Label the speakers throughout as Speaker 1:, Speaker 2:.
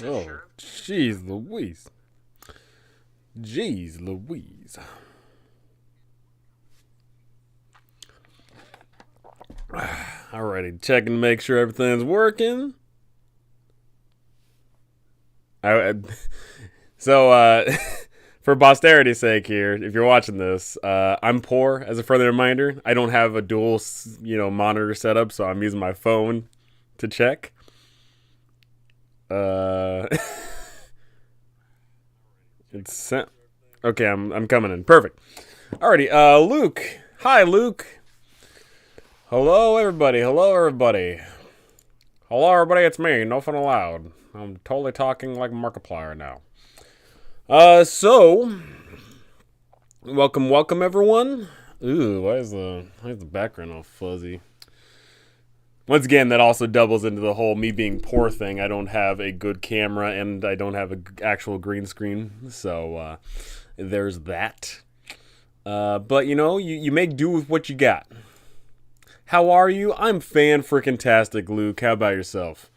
Speaker 1: Oh, jeez Louise. Jeez Louise. Alrighty, checking to make sure everything's working. So, for posterity's sake here, if you're watching this, I'm poor. As a further reminder, I don't have a dual, monitor setup, so I'm using my phone to check. It's sent. Okay, I'm coming in. Perfect. Alrighty, Luke. Hi, Luke. Hello, everybody. Hello, everybody. Hello, everybody. It's me. Nothing allowed. I'm totally talking like Markiplier now. So welcome, everyone. Ooh, why is the background all fuzzy? Once again, that also doubles into the whole me being poor thing. I don't have a good camera and I don't have an actual green screen, so there's that. But you make do with what you got. How are you? I'm fan-frickin-tastic, Luke. How about yourself?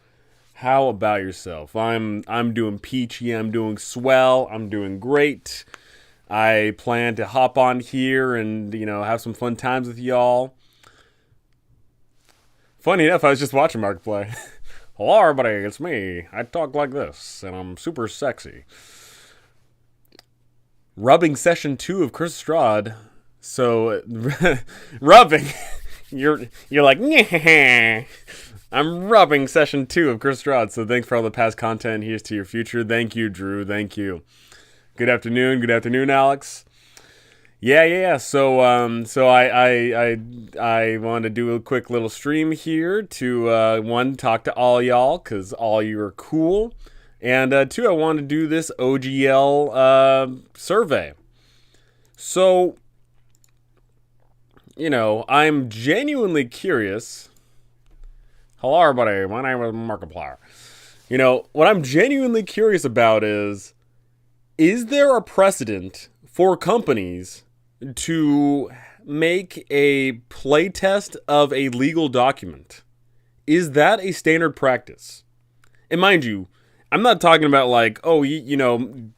Speaker 1: I'm doing peachy. I'm doing swell. I'm doing great. I plan to hop on here and, have some fun times with y'all. Funny enough, I was just watching Mark play. Hello, everybody. It's me. I talk like this, and I'm super sexy. Rubbing session 2 of Chris Strahd. So, rubbing. You're like, yeah. I'm rubbing session 2 of Chris Strahd. So thanks for all the past content. Here's to your future. Thank you, Drew. Thank you. Good afternoon, Alex. Yeah. So I want to do a quick little stream here to one, talk to all y'all because all you are cool, and two, I want to do this OGL survey. So I'm genuinely curious. Hello, everybody. My name is Markiplier. What I'm genuinely curious about is there a precedent for companies to make a playtest of a legal document? Is that a standard practice? And mind you, I'm not talking about like,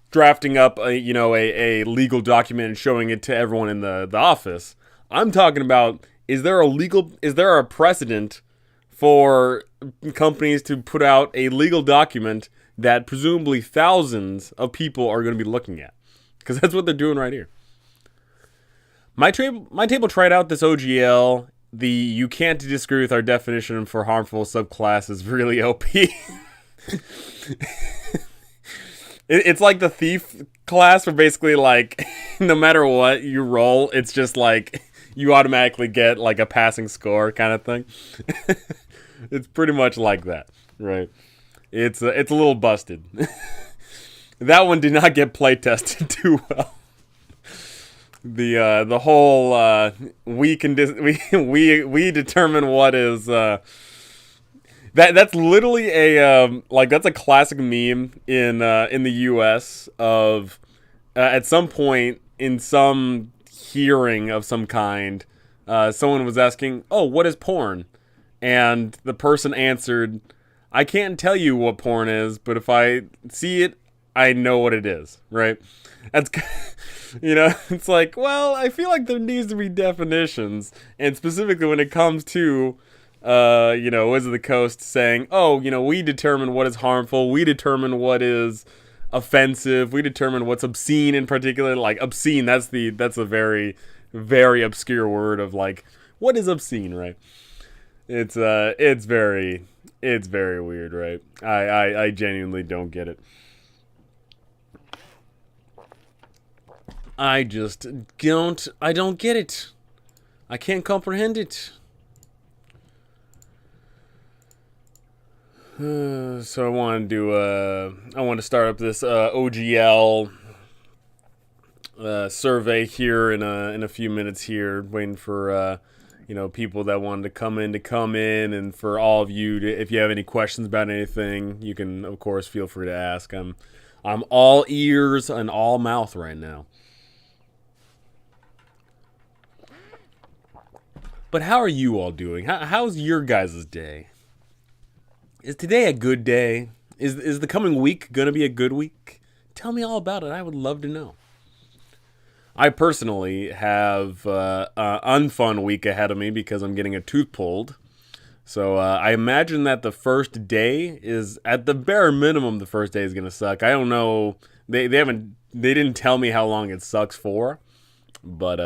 Speaker 1: drafting up a legal document and showing it to everyone in the office. I'm talking about, is there a precedent for companies to put out a legal document that presumably thousands of people are going to be looking at? Because that's what they're doing right here. My table tried out this OGL. The you can't disagree with our definition for harmful subclass is really OP. It's like the thief class where basically like no matter what you roll, it's just like you automatically get like a passing score kind of thing. It's pretty much like that, right? It's a little busted. That one did not get play tested too well. The whole we determine what is that's literally a that's a classic meme in the US of at some point in some hearing of some kind, someone was asking, "Oh, what is porn?" And the person answered, "I can't tell you what porn is, but if I see it, I know what it is," right? That's, it's like, well, I feel like there needs to be definitions, and specifically when it comes to, Wizard of the Coast saying, oh, we determine what is harmful, we determine what is offensive, we determine what's obscene in particular. Like obscene, that's a very, very obscure word of like, what is obscene, right? It's very weird, right? I genuinely don't get it. I don't get it. I can't comprehend it. So I want to start up this OGL survey here in a few minutes here, waiting for people that wanted to come in, and for all of you if you have any questions about anything, you can of course feel free to ask. I'm all ears and all mouth right now. But how are you all doing? How's your guys' day? Is today a good day? Is the coming week going to be a good week? Tell me all about it. I would love to know. I personally have an unfun week ahead of me because I'm getting a tooth pulled. So I imagine that the first day is, at the bare minimum, the first day is going to suck. I don't know. They didn't tell me how long it sucks for. But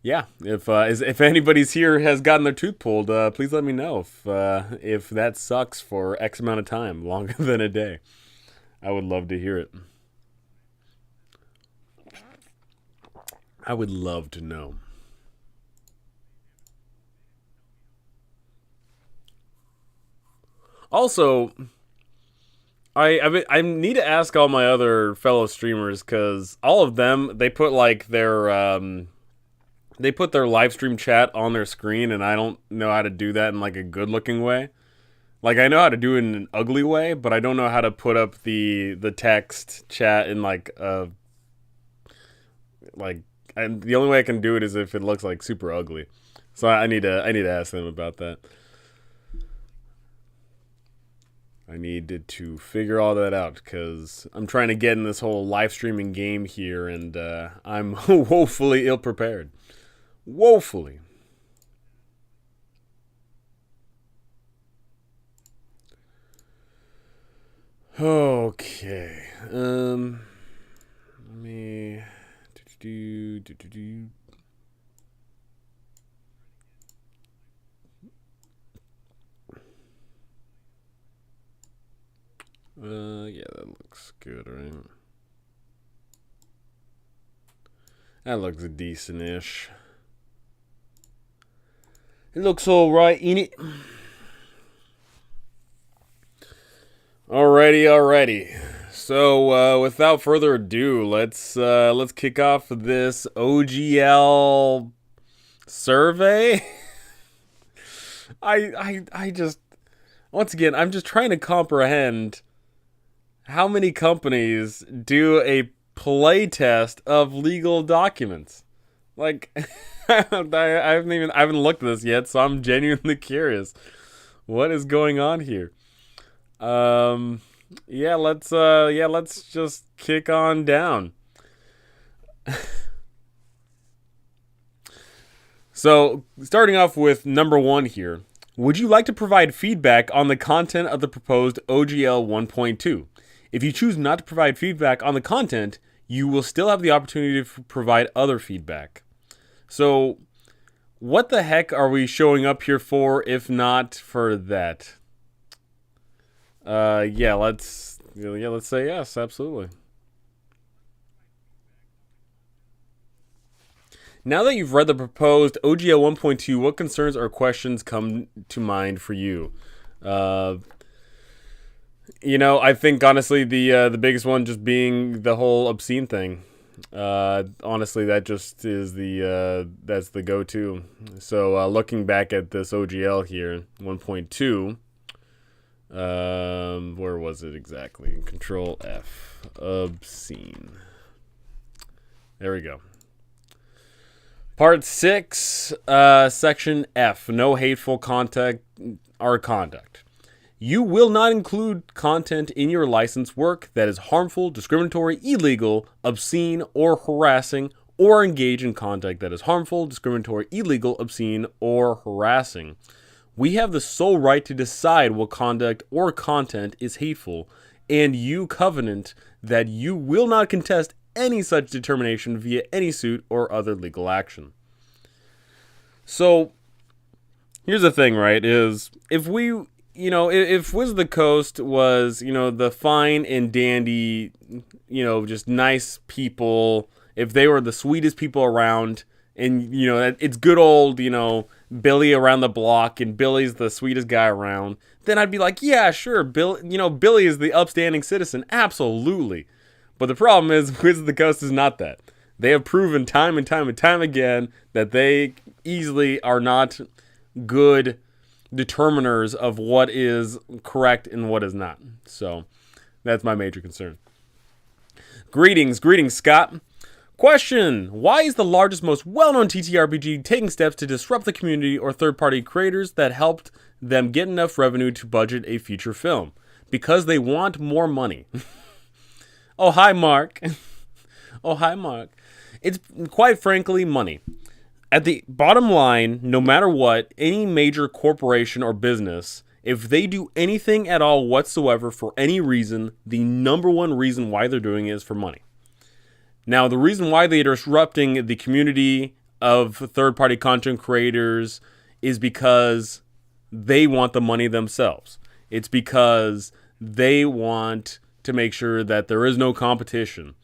Speaker 1: yeah, if anybody's here has gotten their tooth pulled, please let me know if that sucks for X amount of time, longer than a day. I would love to hear it. I would love to know. Also, I need to ask all my other fellow streamers, because all of them, they put like they put their live stream chat on their screen, and I don't know how to do that in like a good looking way. Like, I know how to do it in an ugly way, but I don't know how to put up the text chat in like and the only way I can do it is if it looks like super ugly. So I need to ask them about that. I needed to figure all that out because I'm trying to get in this whole live streaming game here, and I'm woefully ill prepared. Woefully. Okay. Let me do. Yeah, that looks good, right? That looks decent-ish. It looks alright, ain't it? Alrighty. So, without further ado, let's kick off this OGL survey. I just, once again, I'm just trying to comprehend how many companies do a playtest of legal documents. Like, I haven't looked at this yet, so I'm genuinely curious. What is going on here? Yeah, let's just kick on down. So, starting off with number 1 here. Would you like to provide feedback on the content of the proposed OGL 1.2? If you choose not to provide feedback on the content, you will still have the opportunity to provide other feedback. So, what the heck are we showing up here for if not for that? Yeah, let's say yes, absolutely. Now that you've read the proposed OGL 1.2, what concerns or questions come to mind for you? I think honestly the biggest one just being the whole obscene thing. Honestly, that just is that's the go-to. So looking back at this OGL here, 1.2. Where was it exactly? Control F. Obscene. There we go. Part 6, Section F. No hateful content or conduct. You will not include content in your licensed work that is harmful, discriminatory, illegal, obscene, or harassing, or engage in conduct that is harmful, discriminatory, illegal, obscene, or harassing. We have the sole right to decide what conduct or content is hateful, and you covenant that you will not contest any such determination via any suit or other legal action. So, here's the thing, right, is if we, if Wiz of the Coast was, the fine and dandy, just nice people, if they were the sweetest people around, and, it's good old, Billy around the block, and Billy's the sweetest guy around, then I'd be like, yeah, sure, Billy is the upstanding citizen, absolutely. But the problem is, Wiz of the Coast is not that. They have proven time and time and time again that they easily are not good determiners of what is correct and what is not. So, that's my major concern. Greetings, Scott. Question: why is the largest, most well-known TTRPG taking steps to disrupt the community or third-party creators that helped them get enough revenue to budget a feature film? because they want more money. Oh, hi, Mark. Oh, hi, Mark. It's quite frankly money. At the bottom line, no matter what, any major corporation or business, if they do anything at all whatsoever for any reason, the number one reason why they're doing it is for money. Now, the reason why they're disrupting the community of third-party content creators is because they want the money themselves. It's because they want to make sure that there is no competition.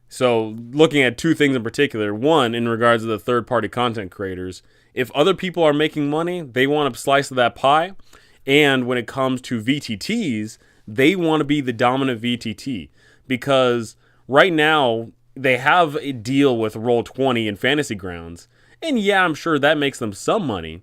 Speaker 1: So looking at two things in particular, one, in regards to the third-party content creators, if other people are making money, they want a slice of that pie. And when it comes to VTTs, they want to be the dominant VTT. Because right now, they have a deal with Roll20 and Fantasy Grounds. And yeah, I'm sure that makes them some money.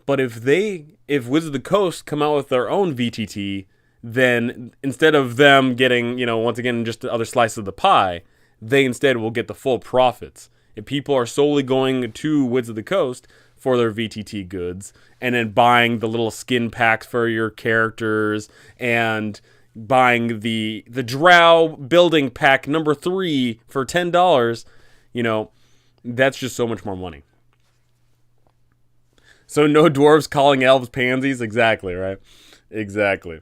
Speaker 1: But if Wizards of the Coast come out with their own VTT, then instead of them getting, once again, just the other slice of the pie, they instead will get the full profits. If people are solely going to Wizards of the Coast for their VTT goods and then buying the little skin packs for your characters and buying the Drow building pack number 3 for $10, that's just so much more money. So no dwarves calling elves pansies? Exactly, right? Exactly.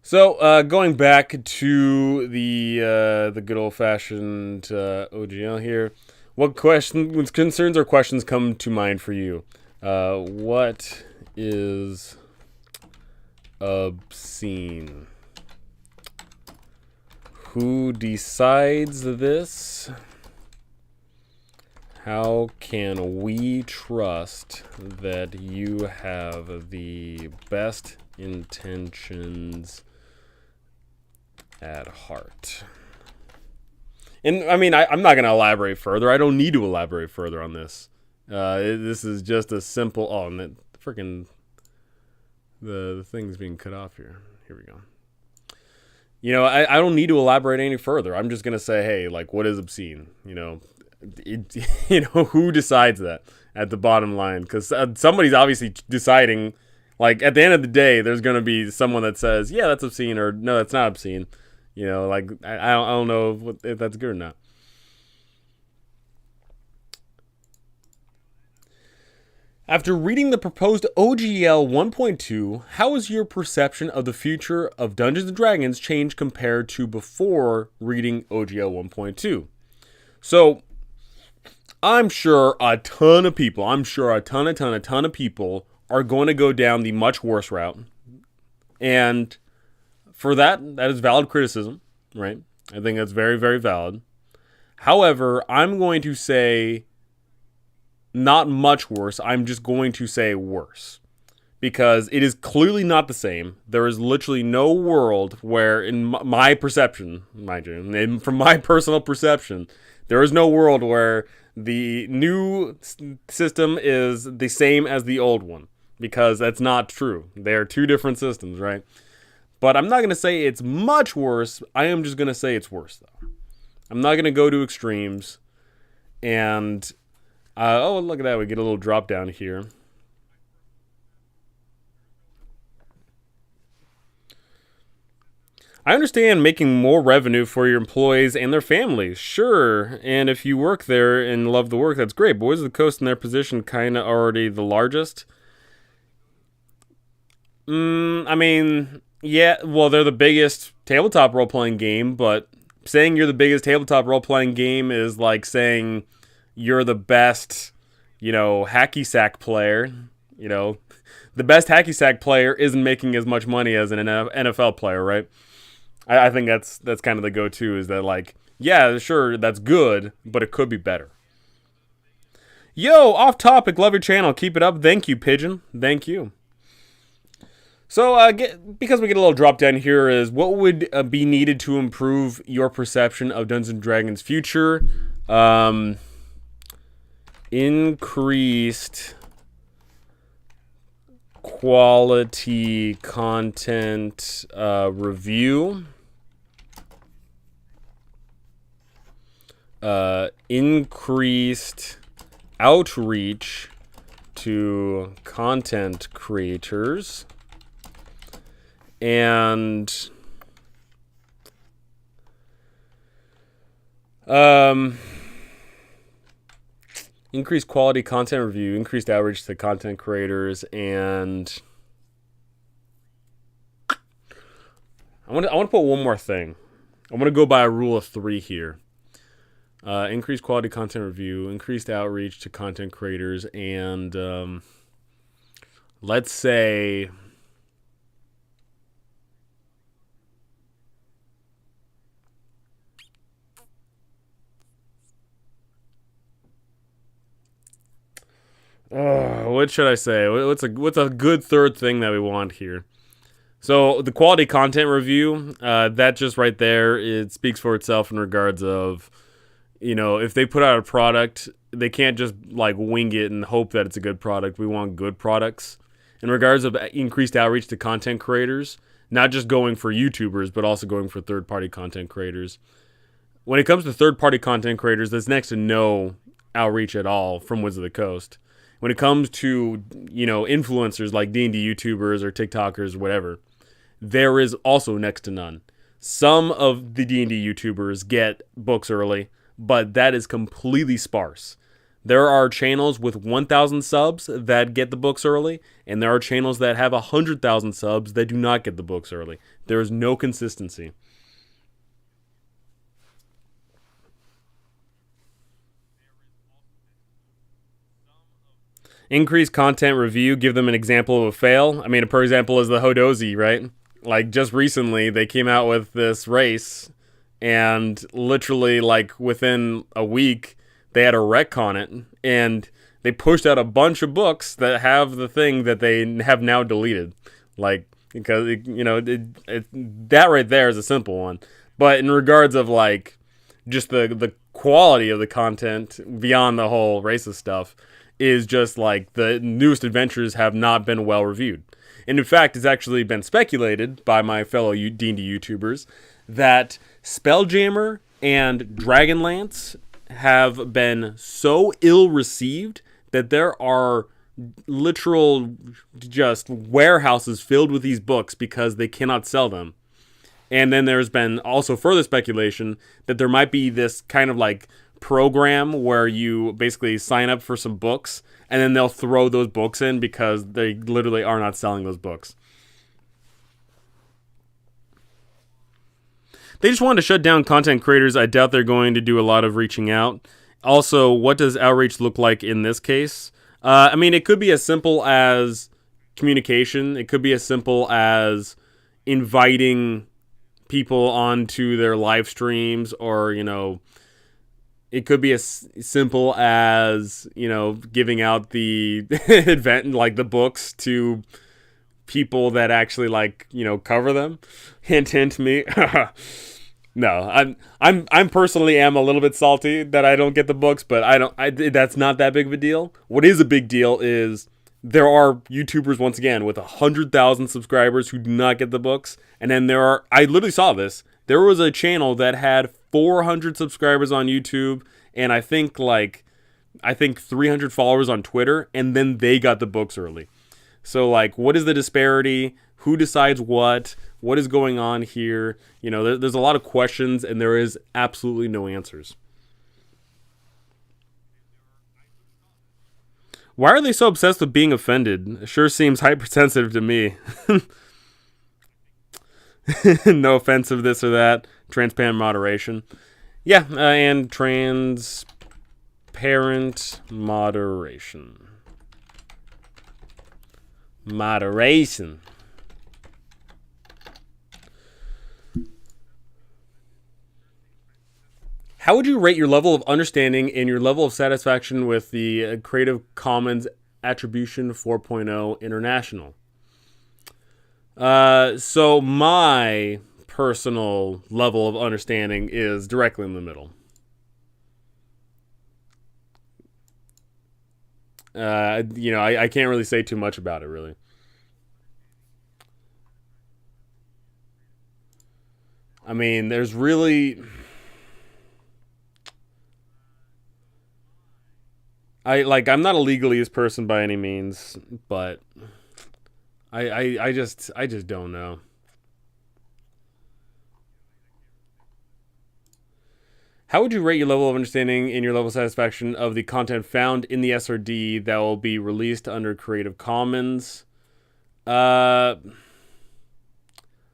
Speaker 1: So, going back to the good old-fashioned OGL here, what concerns or questions come to mind for you? What is obscene? Who decides this? How can we trust that you have the best intentions at heart? And I mean, I'm not going to elaborate further. I don't need to elaborate further on this. This is just a simple. Oh, and the thing's being cut off here. Here we go. I don't need to elaborate any further. I'm just going to say, hey, what is obscene? Who decides that at the bottom line? Because somebody's obviously deciding. At the end of the day, there's going to be someone that says, yeah, that's obscene, or no, that's not obscene. I don't know if that's good or not. After reading the proposed OGL 1.2, how has your perception of the future of Dungeons & Dragons changed compared to before reading OGL 1.2? So, I'm sure a ton of people are going to go down the much worse route. And for that is valid criticism, right? I think that's very, very valid. However, I'm going to say not much worse. I'm just going to say worse. Because it is clearly not the same. There is literally no world where, in my perception, mind you, and from my personal perception, there is no world where the new system is the same as the old one. Because that's not true. They are two different systems, right? But I'm not going to say it's much worse. I am just going to say it's worse, though. I'm not going to go to extremes. And, oh, look at that. We get a little drop down here. I understand making more revenue for your employees and their families. Sure. And if you work there and love the work, that's great. But Wizards of the Coast in their position kind of already the largest. I mean, yeah, well, they're the biggest tabletop role-playing game, but saying you're the biggest tabletop role-playing game is like saying you're the best, hacky sack player. The best hacky sack player isn't making as much money as an NFL player, right? I think that's kind of the go-to is that yeah, sure, that's good, but it could be better. Yo, off topic, love your channel. Keep it up. Thank you, Pigeon. Thank you. So, because we get a little drop down here is what would be needed to improve your perception of Dungeons & Dragons' future? Increased quality content review. Increased outreach to content creators. And um, increased quality content review, increased outreach to content creators, and I want to put one more thing. I want to go by a rule of 3 here. Increased quality content review, increased outreach to content creators, and let's say what should I say? What's a good third thing that we want here? So the quality content review, that just right there, it speaks for itself in regards of, if they put out a product, they can't just like wing it and hope that it's a good product. We want good products. In regards of increased outreach to content creators, not just going for YouTubers, but also going for third-party content creators. When it comes to third-party content creators, there's next to no outreach at all from Wizards of the Coast. When it comes to, influencers like D&D YouTubers or TikTokers or whatever, there is also next to none. Some of the D&D YouTubers get books early, but that is completely sparse. There are channels with 1,000 subs that get the books early, and there are channels that have 100,000 subs that do not get the books early. There is no consistency. Increased content review, give them an example of a fail. I mean, a per example is the Hodozi, right? Like, just recently, they came out with this race, and literally, like, within a week, they had a wreck on it, and they pushed out a bunch of books that have the thing that they have now deleted. Like, because, that right there is a simple one. But in regards of, like, just the quality of the content beyond the whole racist stuff, is just like the newest adventures have not been well reviewed. And in fact, it's actually been speculated by my fellow D&D YouTubers that Spelljammer and Dragonlance have been so ill received that there are literal just warehouses filled with these books because they cannot sell them. And then there's been also further speculation that there might be this kind of like program where you basically sign up for some books and then they'll throw those books in because they literally are not selling those books. They just wanted to shut down content creators. I doubt they're going to do a lot of reaching out. Also, what does outreach look like in this case? I mean, it could be as simple as communication. It could be as simple as inviting people onto their live streams, or, it could be as simple as, giving out the event, like the books to people that actually cover them. Hint, hint me. No, I'm personally am a little bit salty that I don't get the books, but that's not that big of a deal. What is a big deal is there are YouTubers, once again, with 100,000 subscribers who do not get the books. And then I literally saw this. There was a channel that had 400 subscribers on YouTube and I think 300 followers on Twitter, and then they got the books early. So what is the disparity? Who decides what? What is going on here? There's a lot of questions and there is absolutely no answers. Why are they so obsessed with being offended? It sure seems hypersensitive to me. No offensive this or that. Transparent moderation. Yeah, and transparent moderation. Moderation. How would you rate your level of understanding and your level of satisfaction with the Creative Commons Attribution 4.0 International? So my personal level of understanding is directly in the middle. I can't really say too much about it, really. I mean, there's really... I'm not a legalese person by any means, but I just don't know. How would you rate your level of understanding and your level of satisfaction of the content found in the SRD that will be released under Creative Commons? My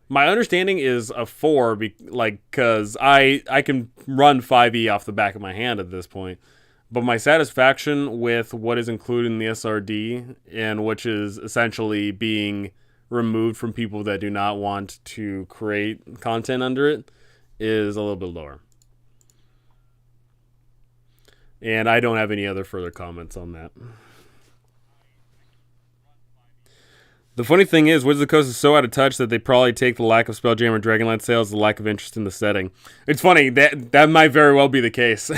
Speaker 1: understanding is a 4, because I can run 5e off the back of my hand at this point. But my satisfaction with what is included in the SRD, and which is essentially being removed from people that do not want to create content under it, is a little bit lower. And I don't have any other further comments on that. The funny thing is, Wizards of the Coast is so out of touch that they probably take the lack of Spelljammer Dragonlance sales as the lack of interest in the setting. It's funny, that might very well be the case.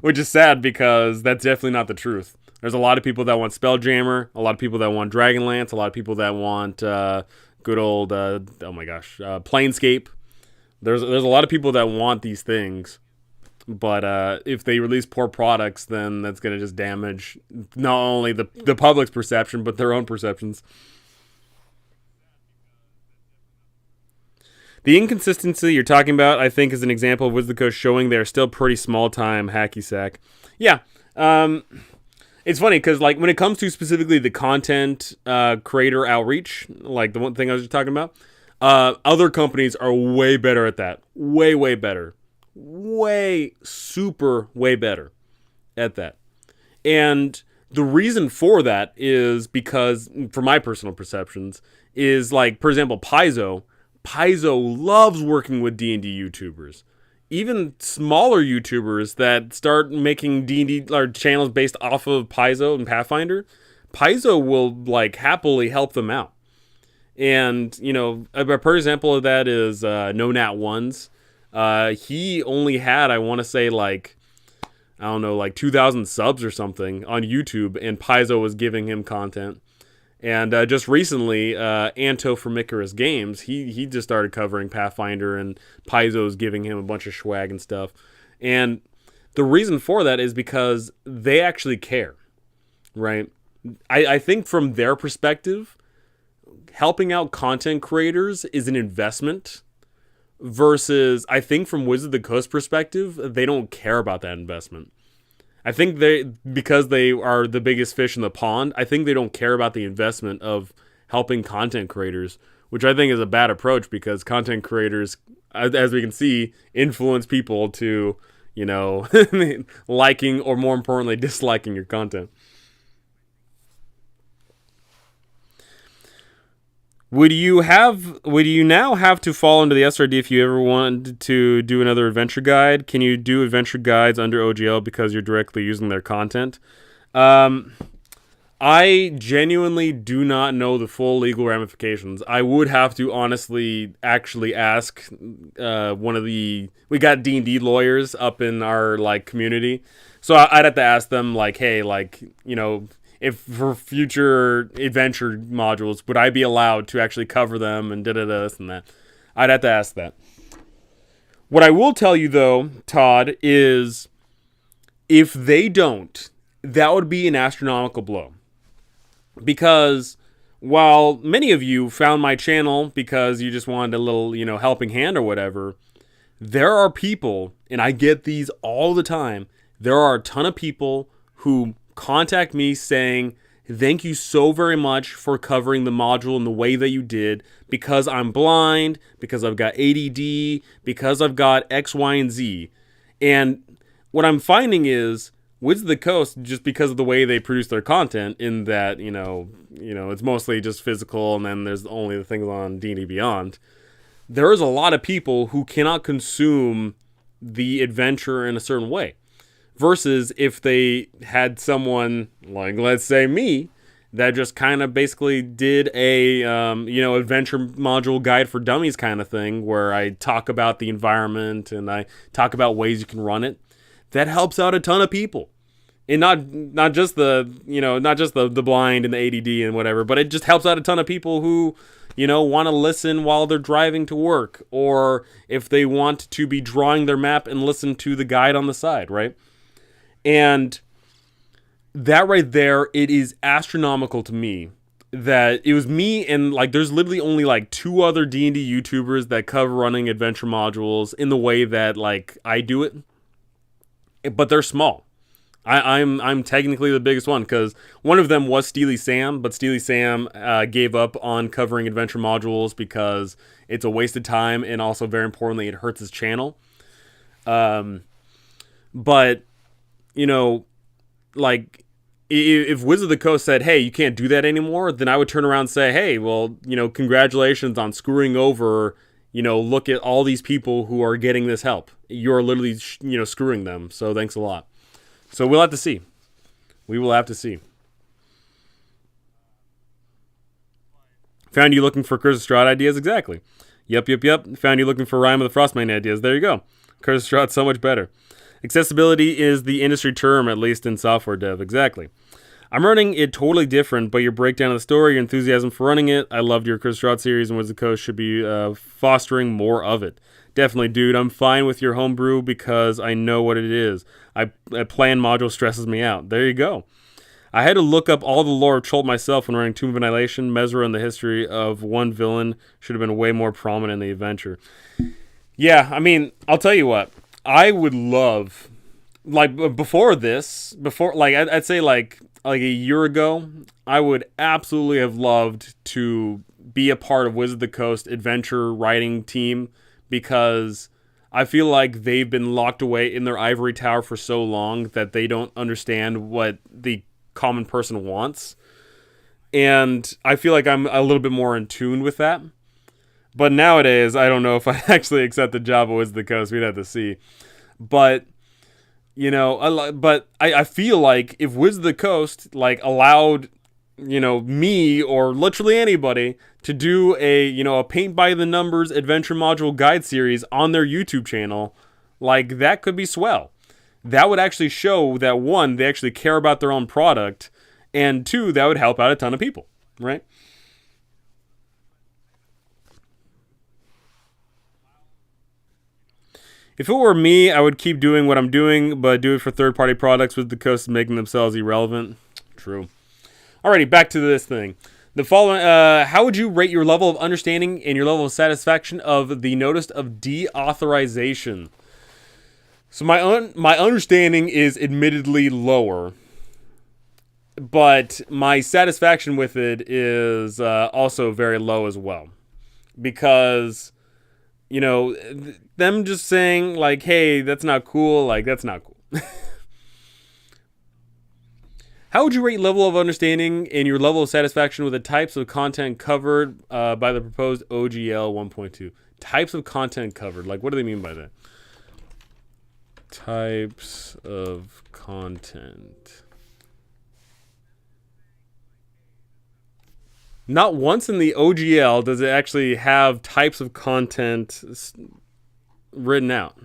Speaker 1: Which is sad, because that's definitely not the truth. There's a lot of people that want Spelljammer, a lot of people that want Dragonlance, a lot of people that want good old, Planescape. There's a lot of people that want these things. But if they release poor products, then that's going to just damage not only the public's perception, but their own perceptions. The inconsistency you're talking about, I think, is an example of Wizards of the Coast showing they're still pretty small-time hacky sack. Yeah, it's funny, because like when it comes to specifically the content creator outreach, like the one thing I was just talking about, other companies are way better at that. Way, way better. Way better at that. And the reason for that is because, for my personal perceptions, is like, for example, Paizo loves working with D&D YouTubers. Even smaller YouTubers that start making D&D channels based off of Paizo and Pathfinder, Paizo will like happily help them out. And, you know, a perfect example of that is No Nat Ones. He only had, I want to say, like 2,000 subs or something on YouTube, and Paizo was giving him content. And just recently, Anto from Icarus Games, he just started covering Pathfinder, and Paizo's giving him a bunch of swag and stuff. And the reason for that is because they actually care, right? I think from their perspective, helping out content creators is an investment, versus, I think from Wizards of the Coast perspective, they don't care about that investment. I think because they are the biggest fish in the pond, I think they don't care about the investment of helping content creators, which I think is a bad approach, because content creators, as we can see, influence people to, you know, liking, or more importantly, disliking your content. Would you now have to fall into the SRD if you ever wanted to do another adventure guide? Can you do adventure guides under OGL because you're directly using their content? I genuinely do not know the full legal ramifications. I would have to honestly actually ask we got D&D lawyers up in our like community. So I'd have to ask them like, hey, like, you know, if for future adventure modules, would I be allowed to actually cover them and this and that? I'd have to ask that. What I will tell you, though, Todd, is if they don't, that would be an astronomical blow. Because while many of you found my channel because you just wanted a little, you know, helping hand or whatever, there are people, and I get these all the time, there are a ton of people who contact me saying, thank you so very much for covering the module in the way that you did, because I'm blind, because I've got ADD, because I've got X, Y, and Z. And what I'm finding is, Wizards of the Coast, just because of the way they produce their content, in that, you know, it's mostly just physical, and then there's only the things on D&D Beyond, there is a lot of people who cannot consume the adventure in a certain way. Versus if they had someone, like, let's say me, that just kind of basically did a, adventure module guide for dummies kind of thing, where I talk about the environment and I talk about ways you can run it. That helps out a ton of people. And not just the blind and the ADD and whatever, but it just helps out a ton of people who, you know, want to listen while they're driving to work, or if they want to be drawing their map and listen to the guide on the side, right? And that right there, it is astronomical to me that it was me and like there's literally only like 2 other D&D YouTubers that cover running adventure modules in the way that like I do it, but they're small. I'm technically the biggest one because one of them was Steely Sam, but Steely Sam gave up on covering adventure modules because it's a waste of time and also very importantly it hurts his channel. But you know, like if Wizard of the Coast said, "Hey, you can't do that anymore," then I would turn around and say, "Hey, well, you know, congratulations on screwing over. You know, look at all these people who are getting this help. You're literally, screwing them. So thanks a lot." So we'll have to see. We will have to see. Found you looking for Curse of Strahd ideas? Exactly. Yep. Found you looking for Rime of the Frostbane ideas. There you go. Curse of Strahd so much better. Accessibility is the industry term, at least in software dev. Exactly. I'm running it totally different, but your breakdown of the story, your enthusiasm for running it, I loved your Curse of Strahd series, and Wizard of the Coast should be fostering more of it. Definitely, dude. I'm fine with your homebrew because I know what it is. I plan module stresses me out. There you go. I had to look up all the lore of Chult myself when running Tomb of Annihilation. Mesra and the history of one villain should have been way more prominent in the adventure. Yeah, I mean, I'll tell you what. I would love, like, I'd say like a year ago, I would absolutely have loved to be a part of Wizard of the Coast adventure writing team because I feel like they've been locked away in their ivory tower for so long that they don't understand what the common person wants. And I feel like I'm a little bit more in tune with that. But nowadays, I don't know if I actually accept the job of Wizard of the Coast. We'd have to see. But, I feel like if Wizard of the Coast, like, allowed, me or literally anybody to do a paint-by-the-numbers adventure module guide series on their YouTube channel, like, that could be swell. That would actually show that, one, they actually care about their own product, and two, that would help out a ton of people, right? If it were me, I would keep doing what I'm doing, but do it for third-party products with the coast making themselves irrelevant. True. Alrighty, back to this thing. The following: how would you rate your level of understanding and your level of satisfaction of the notice of deauthorization? So my understanding is admittedly lower, but my satisfaction with it is also very low as well, because them just saying like, "Hey, that's not cool," like that's not cool. How would you rate level of understanding and your level of satisfaction with the types of content covered by the proposed OGL 1.2? Types of content covered. Like, what do they mean by that? Types of content. Not once in the OGL does it actually have types of content written out.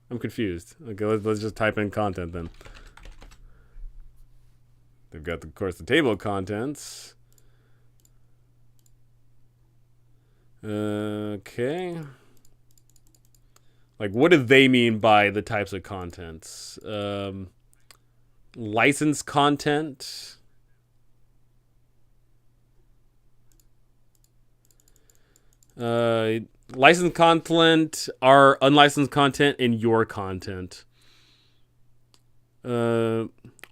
Speaker 1: I'm confused. Okay, let's just type in content then. They've got, of course, the table of contents. Okay. Like, what do they mean by the types of contents? Licensed content. Licensed content are unlicensed content in your content.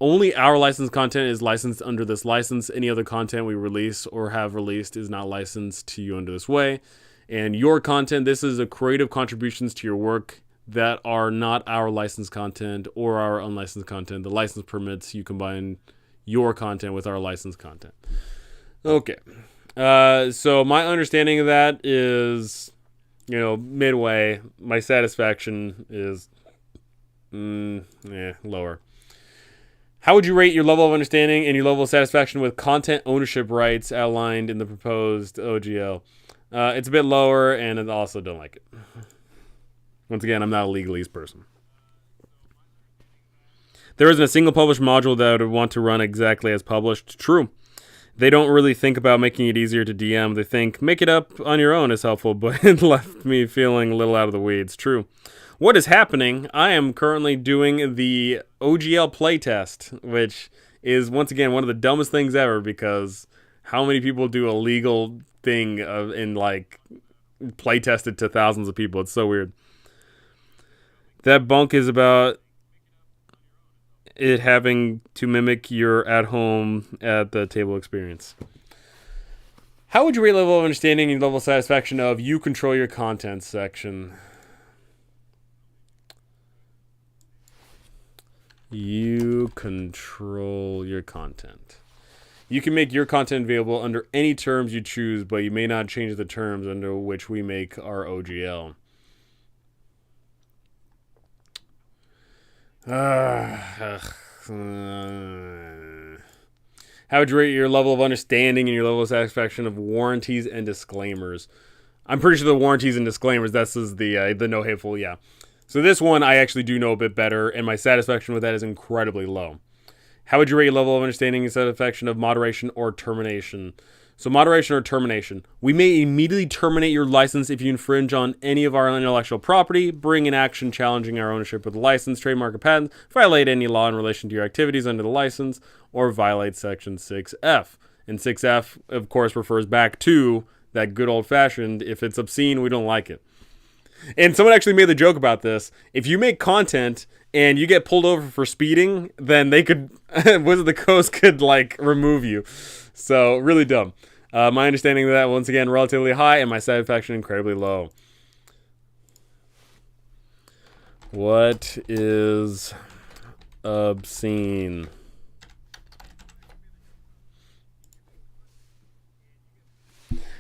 Speaker 1: Only our licensed content is licensed under this license. Any other content we release or have released is not licensed to you under this way. And your content, this is a creative contributions to your work that are not our licensed content or our unlicensed content. The license permits you combine your content with our licensed content. Okay. So my understanding of that is, midway. My satisfaction is lower. How would you rate your level of understanding and your level of satisfaction with content ownership rights outlined in the proposed OGL? It's a bit lower, and I also don't like it. Once again, I'm not a legalese person. There isn't a single published module that I would want to run exactly as published. True. They don't really think about making it easier to DM. They think, make it up on your own is helpful, but it left me feeling a little out of the weeds. True. What is happening? I am currently doing the OGL playtest, which is, once again, one of the dumbest things ever, because How many people do a legal thing and like play test it to thousands of people? It's so weird. That bunk is about it having to mimic your at home at the table experience. How would you rate level of understanding and level of satisfaction of you control your content section? You control your content. You can make your content available under any terms you choose, but you may not change the terms under which we make our OGL. How would you rate your level of understanding and your level of satisfaction of warranties and disclaimers? I'm pretty sure the warranties and disclaimers, this is the no hateful, yeah. So this one I actually do know a bit better, and my satisfaction with that is incredibly low. How would you rate your level of understanding and satisfaction of moderation or termination? So moderation or termination. We may immediately terminate your license if you infringe on any of our intellectual property, bring an action challenging our ownership of the license, trademark, or patent, violate any law in relation to your activities under the license, or violate Section 6F. And 6F, of course, refers back to that good old-fashioned, if it's obscene, we don't like it. And someone actually made the joke about this. If you make content and you get pulled over for speeding, then they could, Wizard of the Coast could, like, remove you. So, really dumb. My understanding of that, once again, relatively high, and my satisfaction incredibly low. What is obscene?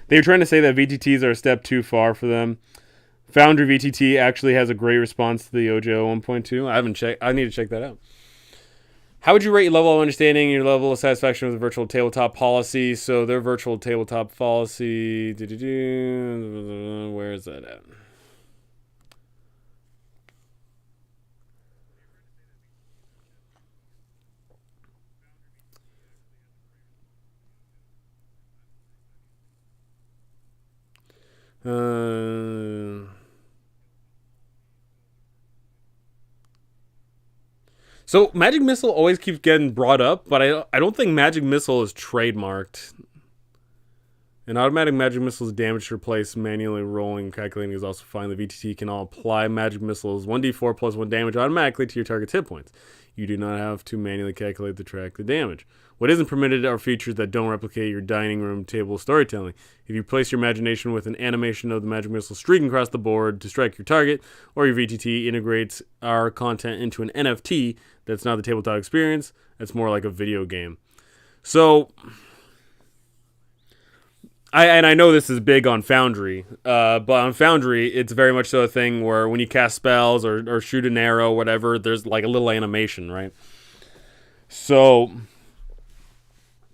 Speaker 1: They were trying to say that VTTs are a step too far for them. Foundry VTT actually has a great response to the OGL 1.2. I haven't checked. I need to check that out. How would you rate your level of understanding and your level of satisfaction with the virtual tabletop policy? So their virtual tabletop policy, where is that at? So Magic Missile always keeps getting brought up, but I don't think Magic Missile is trademarked. An automatic Magic Missile's damage to replace manually rolling and calculating is also fine. The VTT can all apply Magic Missile's 1d4 plus 1 damage automatically to your target's hit points. You do not have to manually calculate to track the damage. What isn't permitted are features that don't replicate your dining room table storytelling. If you place your imagination with an animation of the Magic Missile streaking across the board to strike your target, or your VTT integrates our content into an NFT that's not the tabletop experience, that's more like a video game. So, I know this is big on Foundry, but on Foundry, it's very much so a thing where when you cast spells or shoot an arrow, whatever, there's like a little animation, right? So,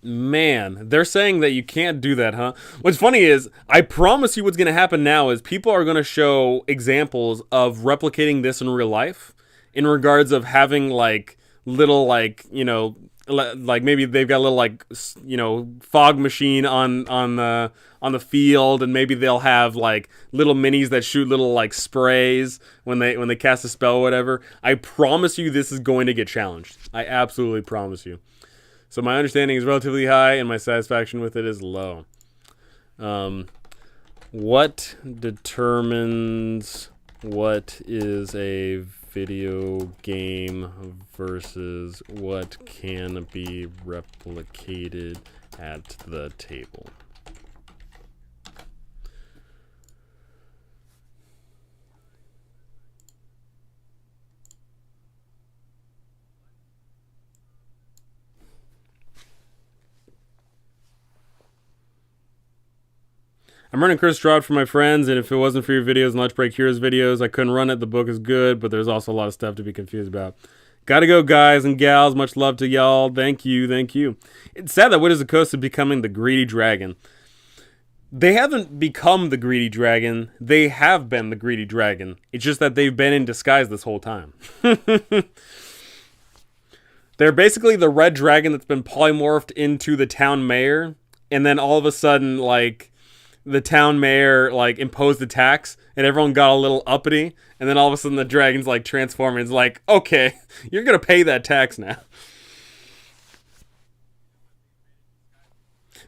Speaker 1: man, they're saying that you can't do that, huh? What's funny is, I promise you what's going to happen now is people are going to show examples of replicating this in real life in regards of having, like, little, like, you know, like maybe they've got a little, like, you know, fog machine on the field, and maybe they'll have like little minis that shoot little like sprays when they cast a spell or whatever. I promise you this is going to get challenged. I absolutely promise you. So my understanding is relatively high and my satisfaction with it is low. What determines what is a video game versus what can be replicated at the table? I'm running Chris Stroud for my friends, and if it wasn't for your videos and Lunch Break Heroes videos, I couldn't run it. The book is good, but there's also a lot of stuff to be confused about. Gotta go, guys and gals. Much love to y'all. Thank you, thank you. It's sad that Wizards of the Coast is becoming the greedy dragon. They haven't become the greedy dragon. They have been the greedy dragon. It's just that they've been in disguise this whole time. They're basically the red dragon that's been polymorphed into the town mayor, and then all of a sudden, like, the town mayor, like, imposed a tax, and everyone got a little uppity, and then all of a sudden the dragon's, like, transforming. It's like, okay, you're gonna pay that tax now.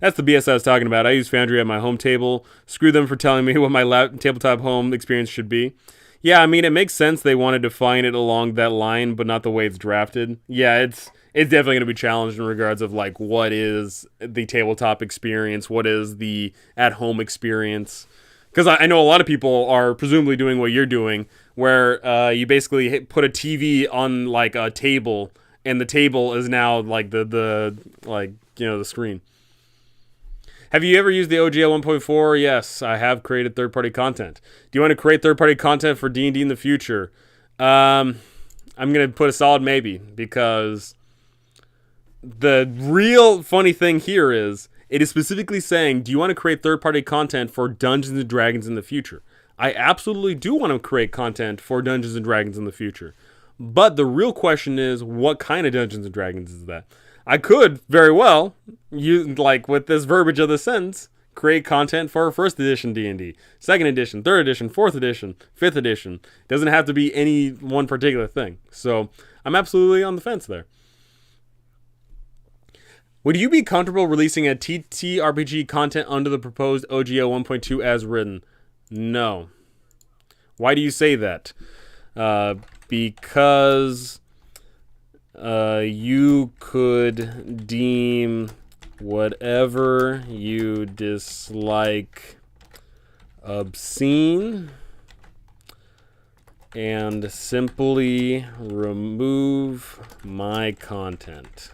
Speaker 1: That's the BS I was talking about. I use Foundry at my home table. Screw them for telling me what my tabletop home experience should be. Yeah, I mean, it makes sense they want to define it along that line, but not the way it's drafted. Yeah, it's definitely going to be challenged in regards of, like, what is the tabletop experience? What is the at-home experience? Because I know a lot of people are presumably doing what you're doing, where you basically put a TV on, like, a table, and the table is now, like, the screen. Have you ever used the OGL 1.4? Yes, I have created third-party content. Do you want to create third-party content for D&D in the future? I'm going to put a solid maybe, because the real funny thing here is it is specifically saying, do you want to create third-party content for Dungeons & Dragons in the future? I absolutely do want to create content for Dungeons & Dragons in the future. But the real question is, what kind of Dungeons & Dragons is that? I could very well, like with this verbiage of the sentence, create content for 1st edition D&D, 2nd edition, 3rd edition, 4th edition, 5th edition. It doesn't have to be any one particular thing. So I'm absolutely on the fence there. Would you be comfortable releasing a TTRPG content under the proposed OGL 1.2 as written? No. Why do you say that? Because you could deem whatever you dislike obscene and simply remove my content.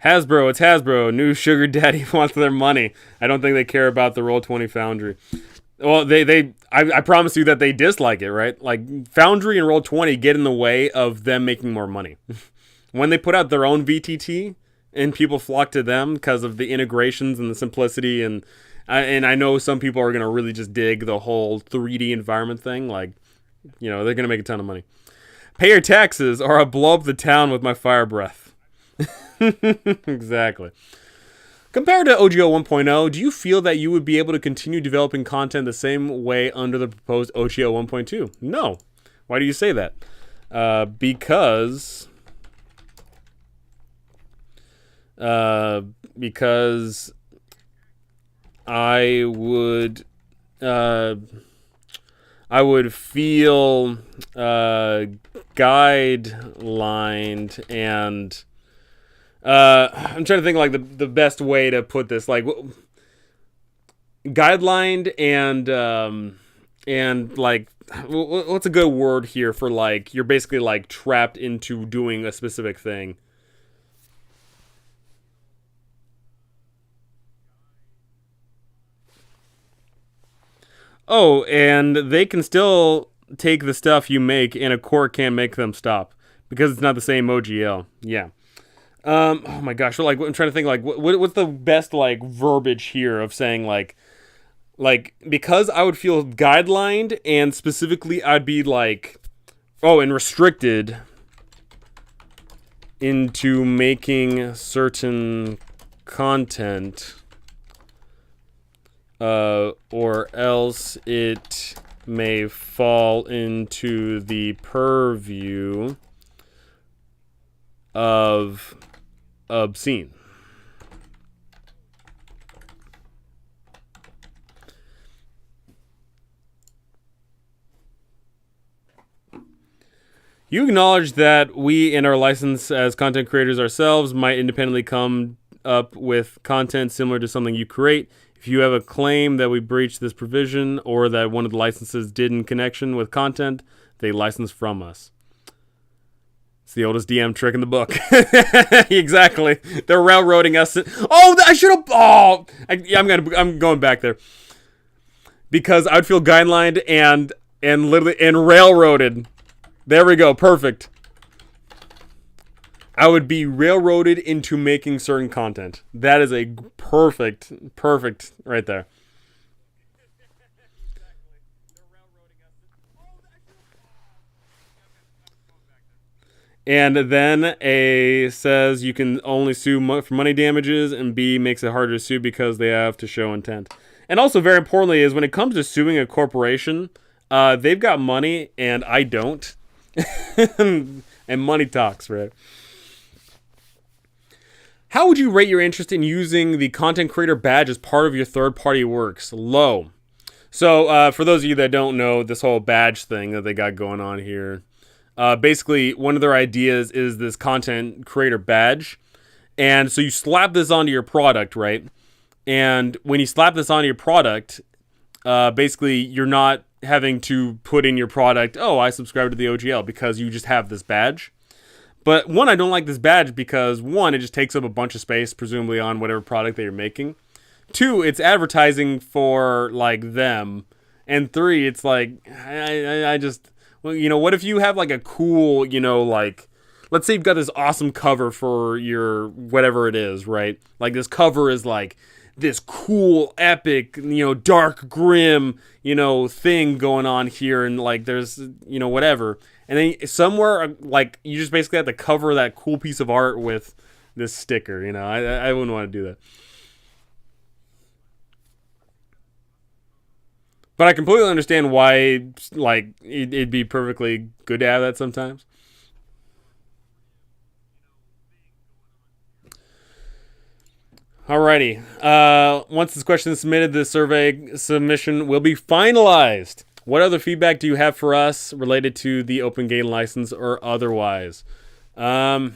Speaker 1: Hasbro, it's Hasbro. New sugar daddy wants their money. I don't think they care about the Roll20 Foundry. Well, I promise you that they dislike it, right? Like, Foundry and Roll20 get in the way of them making more money. When they put out their own VTT and people flock to them because of the integrations and the simplicity, and I know some people are going to really just dig the whole 3D environment thing. Like, you know, they're going to make a ton of money. Pay your taxes or I'll blow up the town with my fire breath. Exactly. Compared to OGL 1.0, do you feel that you would be able to continue developing content the same way under the proposed OGL 1.2? No. Why do you say that? Because I would feel guidelined and I'm trying to think like the best way to put this, like guidelined and like what's a good word here for, like, you're basically like trapped into doing a specific thing. Oh, and they can still take the stuff you make and a court can't make them stop because it's not the same OGL. Yeah. Oh my gosh. So, like, I'm trying to think, like, what's the best, like, verbiage here of saying, like, because I would feel guidelined and specifically I'd be, like, oh, and restricted into making certain content, or else it may fall into the purview of obscene. You acknowledge that we and our license as content creators ourselves might independently come up with content similar to something you create. If you have a claim that we breached this provision or that one of the licenses did in connection with content, they license from us. It's the oldest DM trick in the book. Exactly. They're railroading us. Oh, I should have. Oh, I'm going back there because I'd feel guidelined and literally and railroaded. There we go. Perfect. I would be railroaded into making certain content. That is a perfect right there. And then A says you can only sue for money damages, and B makes it harder to sue because they have to show intent. And also, very importantly, is when it comes to suing a corporation, they've got money and I don't. And money talks, right? How would you rate your interest in using the content creator badge as part of your third-party works? Low. So, for those of you that don't know, this whole badge thing that they got going on here, basically, one of their ideas is this content creator badge. And so you slap this onto your product, right? And when you slap this onto your product, basically, you're not having to put in your product, oh, I subscribe to the OGL, because you just have this badge. But one, I don't like this badge because, one, it just takes up a bunch of space, presumably on whatever product that you're making. Two, it's advertising for, like, them. And three, it's like, I just, well, you know, what if you have, like, a cool, you know, like, let's say you've got this awesome cover for your whatever it is, right? Like, this cover is, like, this cool, epic, you know, dark, grim, you know, thing going on here, and, like, there's, you know, whatever. And then somewhere, like, you just basically have to cover that cool piece of art with this sticker, you know? I wouldn't want to do that. But I completely understand why, like, it'd be perfectly good to have that sometimes. Alrighty. Once this question is submitted, the survey submission will be finalized. What other feedback do you have for us related to the open game license or otherwise? Um,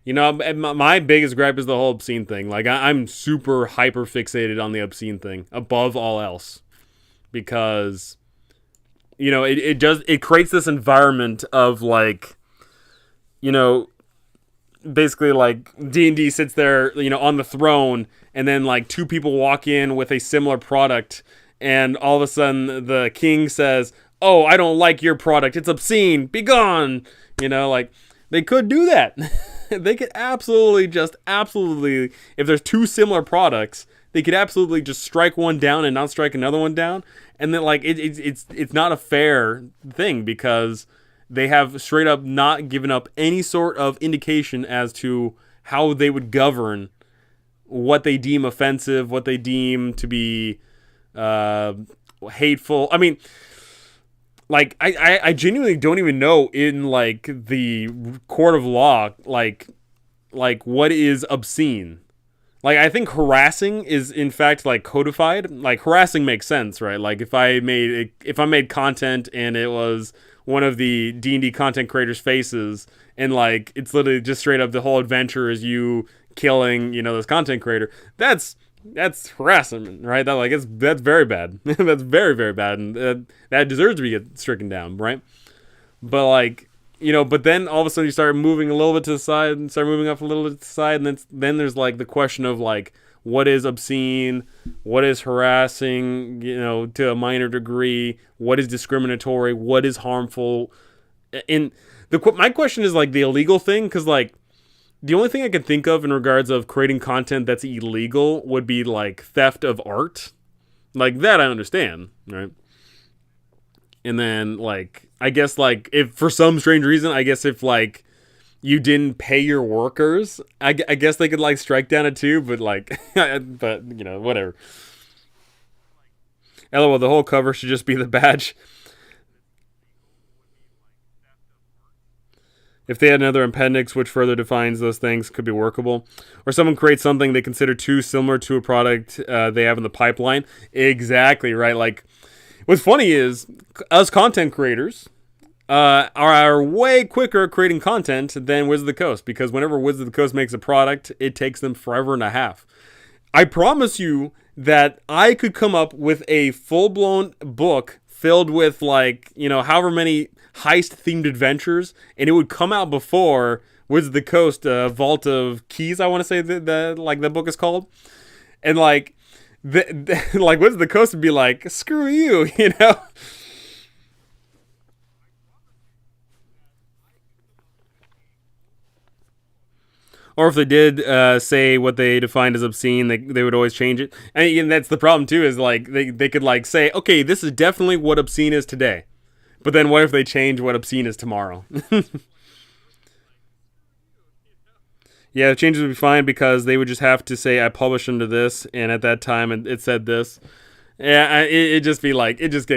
Speaker 1: you know, my biggest gripe is the whole obscene thing. Like, I'm super hyper fixated on the obscene thing above all else because, you know, it creates this environment of, like, you know, basically, like, D&D sits there, you know, on the throne, and then, like, two people walk in with a similar product, and all of a sudden the king says, oh, I don't like your product, it's obscene, be gone. You know, like, they could do that. They could absolutely, if there's two similar products, they could absolutely just strike one down and not strike another one down. And then, like, it's not a fair thing because they have straight up not given up any sort of indication as to how they would govern what they deem offensive, what they deem to be hateful. I mean, like, I genuinely don't even know in, like, the court of law, like what is obscene. Like, I think harassing is, in fact, like, codified. Like, harassing makes sense, right? Like, if I made content and it was one of the D&D content creators' faces, and, like, it's literally just straight up the whole adventure is you killing, you know, this content creator, that's harassment, right? That's very bad. That's very, very bad, and that deserves to be stricken down, right? But, like, you know, but then all of a sudden you start moving a little bit to the side and start moving up a little bit to the side, and then there's, like, the question of, like, what is obscene, what is harassing, you know, to a minor degree, what is discriminatory, what is harmful. And my question is, like, the illegal thing, because, like, the only thing I can think of in regards of creating content that's illegal would be, like, theft of art. Like, that I understand, right? And then, like, I guess, like, if for some strange reason, I guess if, like, you didn't pay your workers, I guess they could, like, strike down at two, but, like, but, you know, whatever. LOL, the whole cover should just be the badge. If they had another appendix which further defines those things, could be workable. Or someone creates something they consider too similar to a product they have in the pipeline. Exactly, right? Like, what's funny is, us content creators are way quicker at creating content than Wizard of the Coast, because whenever Wizard of the Coast makes a product, it takes them forever and a half. I promise you that I could come up with a full-blown book filled with, like, you know, however many heist-themed adventures, and it would come out before Wizard of the Coast, Vault of Keys, I want to say the book is called. And, like, like, Wizard of the Coast would be like, screw you, you know? Or if they did say what they defined as obscene, they would always change it. And that's the problem, too, is, like, they could, like, say, okay, this is definitely what obscene is today. But then what if they change what obscene is tomorrow? Yeah, the changes would be fine because they would just have to say, I published under this, and at that time it said this. Yeah, it just be like it just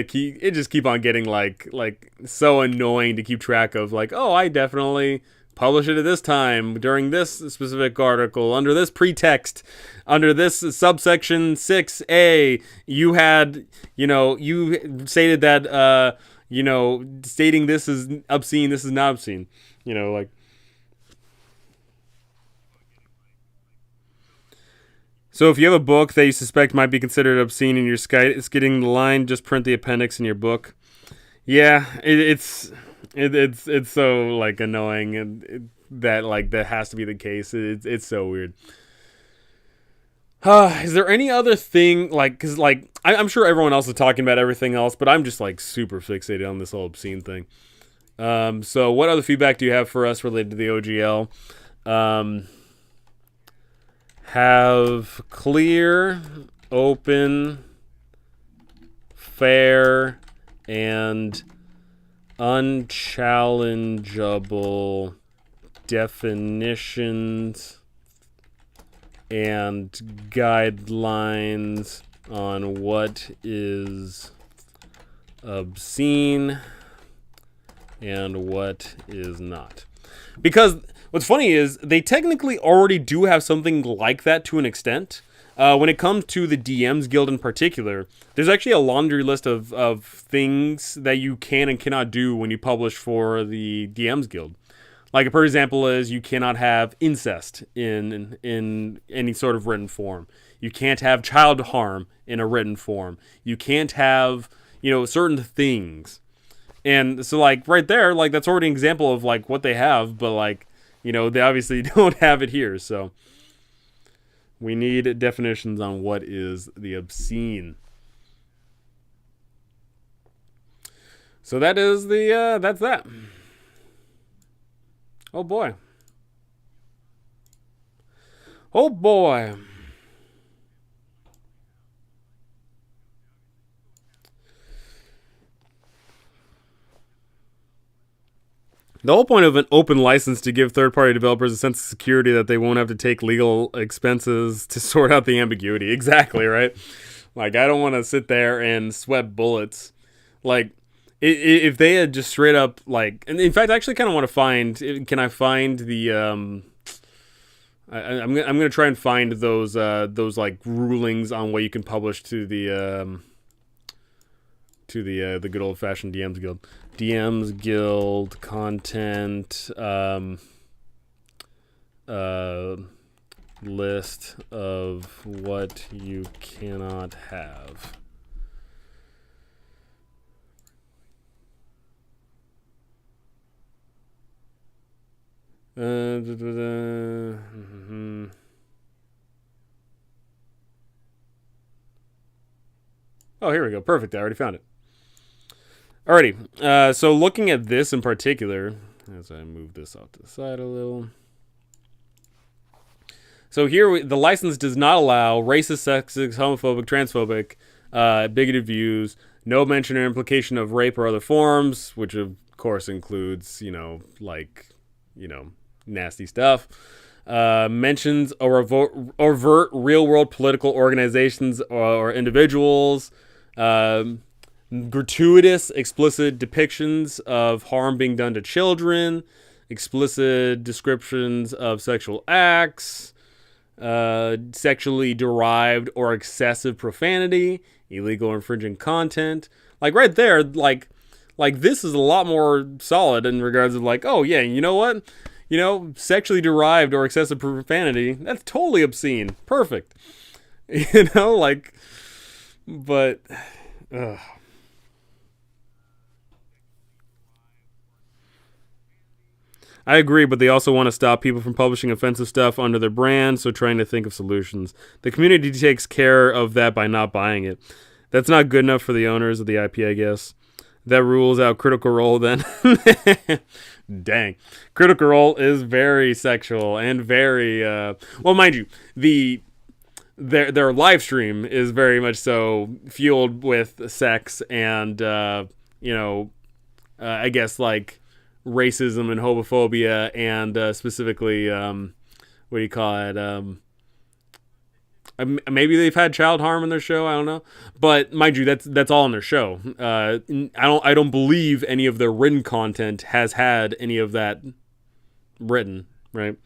Speaker 1: keep on getting like so annoying to keep track of. Like, oh, I definitely published it at this time during this specific article under this pretext, under this subsection 6A. You had, you stated that stating this is obscene, this is not obscene. Like, so if you have a book that you suspect might be considered obscene and you're skidding the line, just print the appendix in your book. Yeah, it's so like annoying, and that like that has to be the case. It's so weird. Is there any other thing like because like I'm sure everyone else is talking about everything else, but I'm just like super fixated on this whole obscene thing. So what other feedback do you have for us related to the OGL? Have clear, open, fair, and unchallengeable definitions and guidelines on what is obscene and what is not. Because what's funny is they technically already do have something like that to an extent. When it comes to the DMs Guild in particular, there's actually a laundry list of things that you can and cannot do when you publish for the DMs Guild. Like a perfect example is you cannot have incest in any sort of written form. You can't have child harm in a written form. You can't have, certain things. And so like right there, like that's already an example of like what they have, but like, they obviously don't have it here. So we need definitions on what is the obscene. So that is that's that. Oh boy. Oh boy. The whole point of an open license to give third-party developers a sense of security that they won't have to take legal expenses to sort out the ambiguity. Exactly, right? Like, I don't want to sit there and sweat bullets. Like, if they had just straight up, like... And in fact, I actually kind of want to find... Can I find the... I'm gonna try and find those like rulings on what you can publish to the good old fashioned DMs Guild. DMs Guild content list of what you cannot have. Oh, here we go. Perfect. I already found it. Alrighty. So looking at this in particular, as I move this off to the side a little. So here, the license does not allow racist, sexist, homophobic, transphobic, bigoted views, no mention or implication of rape or other forms, which of course includes, nasty stuff. Mentions or overt real-world political organizations or individuals. Gratuitous, explicit depictions of harm being done to children. Explicit descriptions of sexual acts. Sexually derived or excessive profanity. Illegal or infringing content. Like right there, like this is a lot more solid in regards of like, oh yeah, you know what? Sexually derived or excessive profanity, that's totally obscene. Perfect. But, ugh. I agree, but they also want to stop people from publishing offensive stuff under their brand, so trying to think of solutions. The community takes care of that by not buying it. That's not good enough for the owners of the IP, I guess. That rules out Critical Role then. Dang. Critical Role is very sexual and very well, mind you, their live stream is very much so fueled with sex and I guess like racism and homophobia and specifically what do you call it? Maybe they've had child harm in their show. I don't know, but mind you, that's all in their show. I don't believe any of their written content has had any of that written, right?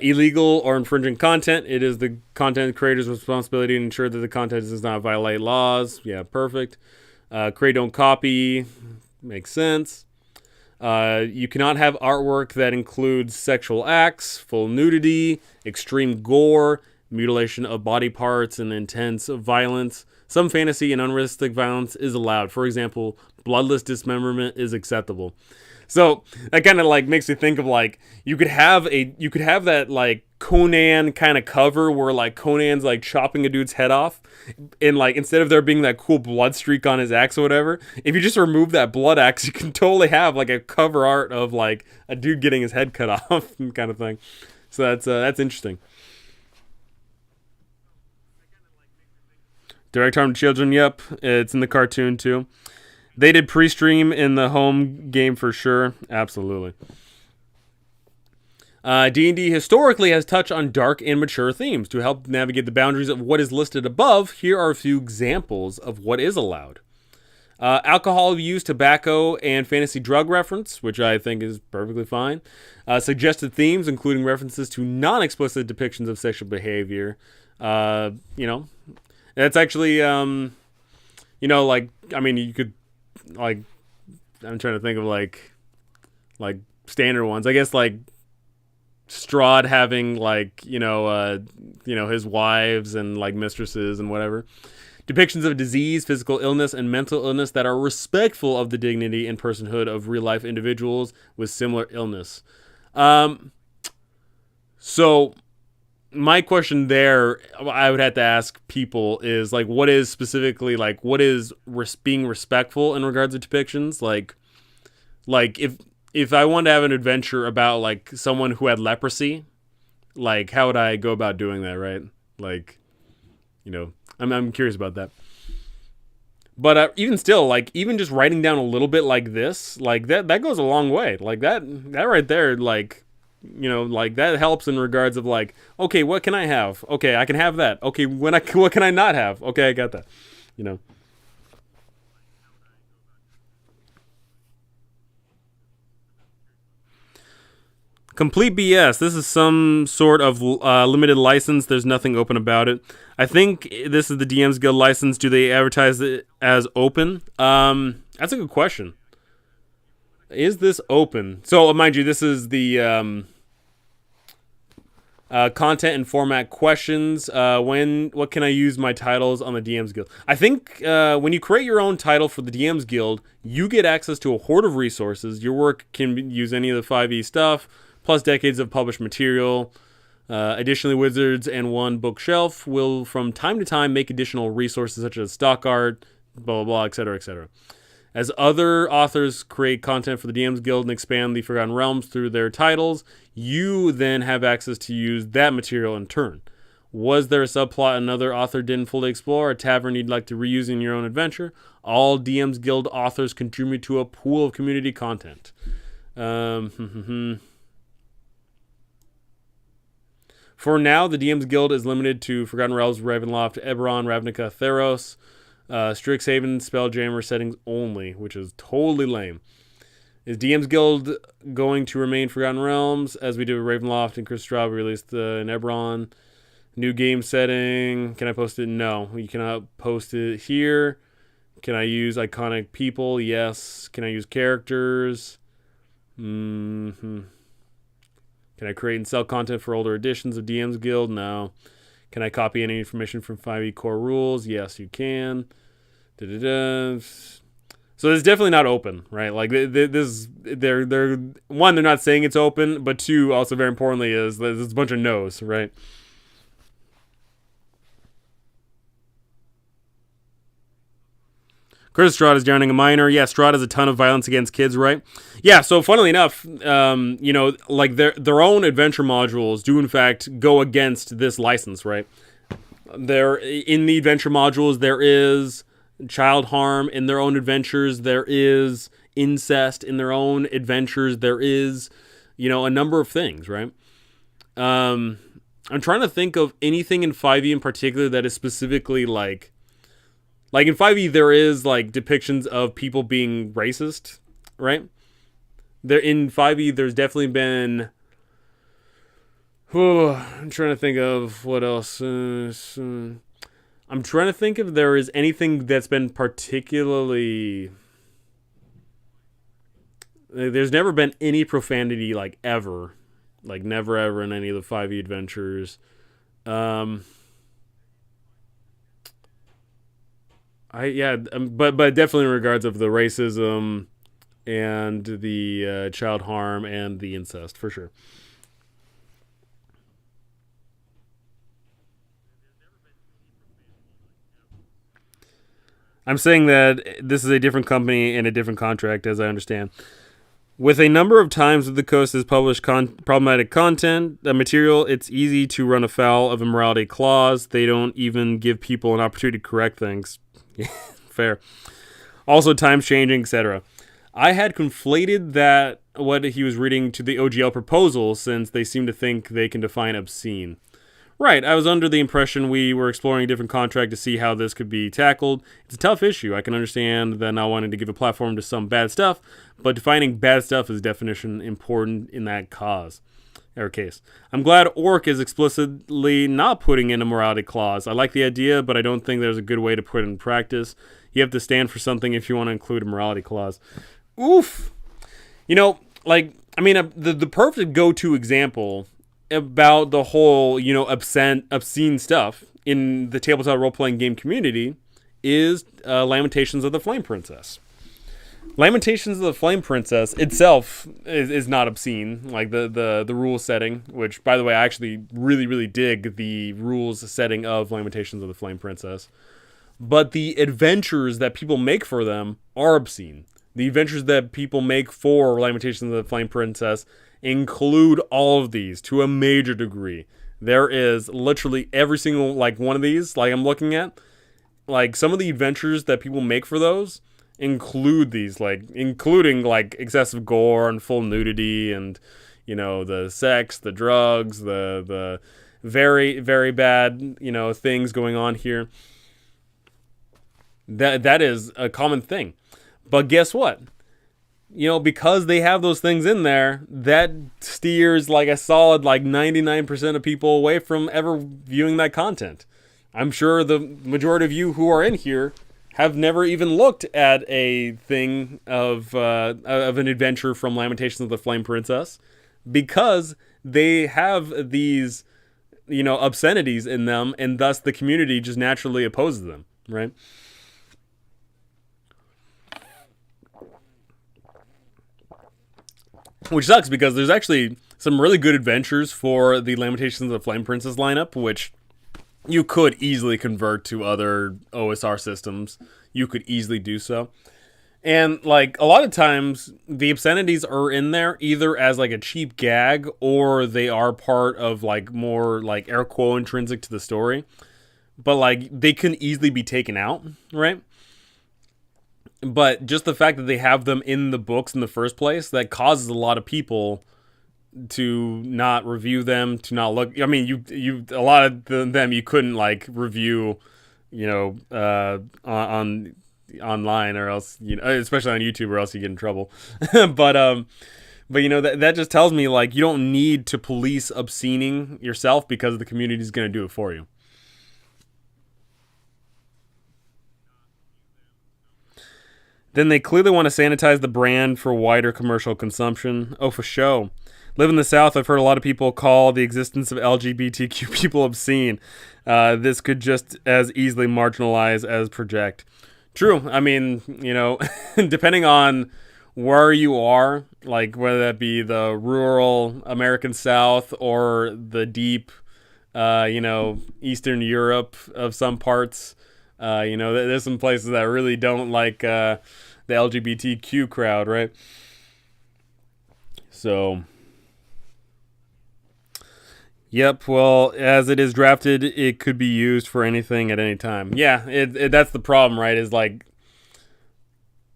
Speaker 1: Illegal or infringing content. It is the content creator's responsibility to ensure that the content does not violate laws. Yeah, perfect. Create, don't copy. Makes sense. You cannot have artwork that includes sexual acts, full nudity, extreme gore, mutilation of body parts, and intense violence. Some fantasy and unrealistic violence is allowed. For example, bloodless dismemberment is acceptable. So that kind of like makes me think of like you could have that like Conan kind of cover where like Conan's like chopping a dude's head off, and like instead of there being that cool blood streak on his axe or whatever, if you just remove that blood axe, you can totally have like a cover art of like a dude getting his head cut off kind of thing. So that's interesting. Direct harm to children. Yep, it's in the cartoon too. They did pre-stream in the home game for sure. Absolutely. D&D historically has touched on dark and mature themes. To help navigate the boundaries of what is listed above, here are a few examples of what is allowed. Alcohol use, tobacco, and fantasy drug reference, which I think is perfectly fine. Suggested themes, including references to non-explicit depictions of sexual behavior. That's actually, like, I mean, you could, like, I'm trying to think of, like standard ones. I guess, like, Strahd having, like, his wives and, like, mistresses and whatever. Depictions of disease, physical illness, and mental illness that are respectful of the dignity and personhood of real-life individuals with similar illness. So my question there, I would have to ask people is, like, what is specifically, like, what is being respectful in regards to depictions? Like if I wanted to have an adventure about, like, someone who had leprosy, like, how would I go about doing that, right? Like, I'm curious about that. But even still, like, even just writing down a little bit like this, like, that goes a long way. Like, that right there, like, like, that helps in regards of, like, okay, what can I have? Okay, I can have that. Okay, what can I not have? Okay, I got that. Complete BS. This is some sort of limited license. There's nothing open about it. I think this is the DM's Guild license. Do they advertise it as open? That's a good question. Is this open? So, mind you, this is the content and format questions. What can I use my titles on the DM's Guild? I think when you create your own title for the DM's Guild, you get access to a horde of resources. Your work can use any of the 5e stuff, plus decades of published material. Additionally, Wizards and One Bookshelf will from time to time make additional resources such as stock art, blah, blah, blah, etc., etc. As other authors create content for the DM's Guild and expand the Forgotten Realms through their titles, you then have access to use that material in turn. Was there a subplot another author didn't fully explore, a tavern you'd like to reuse in your own adventure? All DM's Guild authors contribute to a pool of community content. For now, the DM's Guild is limited to Forgotten Realms, Ravenloft, Eberron, Ravnica, Theros, Strixhaven, Spelljammer settings only, which is totally lame. Is DM's Guild going to remain Forgotten Realms as we do with Ravenloft and Chris Straub released in Eberron? New game setting. Can I post it? No. You cannot post it here. Can I use iconic people? Yes. Can I use characters? Can I create and sell content for older editions of DM's Guild? No. Can I copy any information from 5e core rules? Yes, you can. So it's definitely not open, right? Like, this, they're one, they're not saying it's open, but two, also very importantly, is there's a bunch of no's, right? Curtis Strahd is drowning a minor. Yeah, Strahd has a ton of violence against kids, right? Yeah, so funnily enough, like their own adventure modules do in fact go against this license, right? There in the adventure modules there is child harm in their own adventures, there is incest in their own adventures, there is, a number of things, right? I'm trying to think of anything in 5e in particular that is specifically like in 5e there is like depictions of people being racist, right? There in 5e there's definitely been I'm trying to think of what else. I'm trying to think if there is anything that's been particularly. There's never been any profanity like ever, like never ever in any of the 5e adventures. But definitely in regards of the racism and the child harm and the incest for sure. I'm saying that this is a different company and a different contract, as I understand. With a number of times that the coast has published problematic content, material, it's easy to run afoul of immorality clause. They don't even give people an opportunity to correct things. Fair. Also, times changing, etc. I had conflated that what he was reading to the OGL proposal, since they seem to think they can define obscene. Right, I was under the impression we were exploring a different contract to see how this could be tackled. It's a tough issue. I can understand that not wanting to give a platform to some bad stuff, but defining bad stuff is definition important in that case. I'm glad Orc is explicitly not putting in a morality clause. I like the idea, but I don't think there's a good way to put it in practice. You have to stand for something if you want to include a morality clause. Oof! The perfect go-to example about the whole, obscene stuff in the tabletop role-playing game community is Lamentations of the Flame Princess. Lamentations of the Flame Princess itself is not obscene, like the rules setting, which, by the way, I actually really, really dig the rules setting of Lamentations of the Flame Princess. But the adventures that people make for them are obscene. The adventures that people make for Lamentations of the Flame Princess include all of these to a major degree. There is literally every single one of these I'm looking at, some of the adventures that people make for those include these, including excessive gore and full nudity and the sex, the drugs, the very, very bad things going on here. That is a common thing. But guess what? Because they have those things in there, that steers a solid 99% of people away from ever viewing that content. I'm sure the majority of you who are in here have never even looked at a thing of an adventure from Lamentations of the Flame Princess because they have these, obscenities in them, and thus the community just naturally opposes them, right? Which sucks because there's actually some really good adventures for the Lamentations of the Flame Princess lineup, which you could easily convert to other OSR systems. You could easily do so. And a lot of times the obscenities are in there either as a cheap gag, or they are part of more air quote intrinsic to the story. But they can easily be taken out, right? But just the fact that they have them in the books in the first place, that causes a lot of people to not review them, to not look. I mean, a lot of them you couldn't review, on online, or else especially on YouTube, or else you get in trouble. but that just tells me you don't need to police obscening yourself because the community is going to do it for you. Then they clearly want to sanitize the brand for wider commercial consumption. Oh, for sure. Live in the South, I've heard a lot of people call the existence of LGBTQ people obscene. This could just as easily marginalize as project. True. I mean, depending on where you are, whether that be the rural American South or the deep, Eastern Europe of some parts, there's some places that really don't like the LGBTQ crowd, right? So, yep. Well, as it is drafted, it could be used for anything at any time. Yeah, that's the problem, right? Is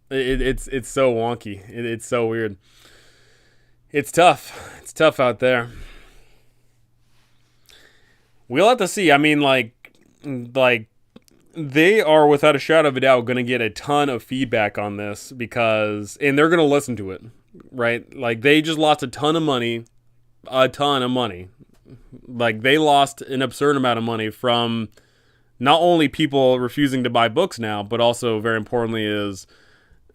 Speaker 1: it's so wonky. It's so weird. It's tough. It's tough out there. We'll have to see. I mean, like they are without a shadow of a doubt going to get a ton of feedback on this and they're going to listen to it, right? Like they just lost a ton of money. Like they lost an absurd amount of money from not only people refusing to buy books now, but also very importantly is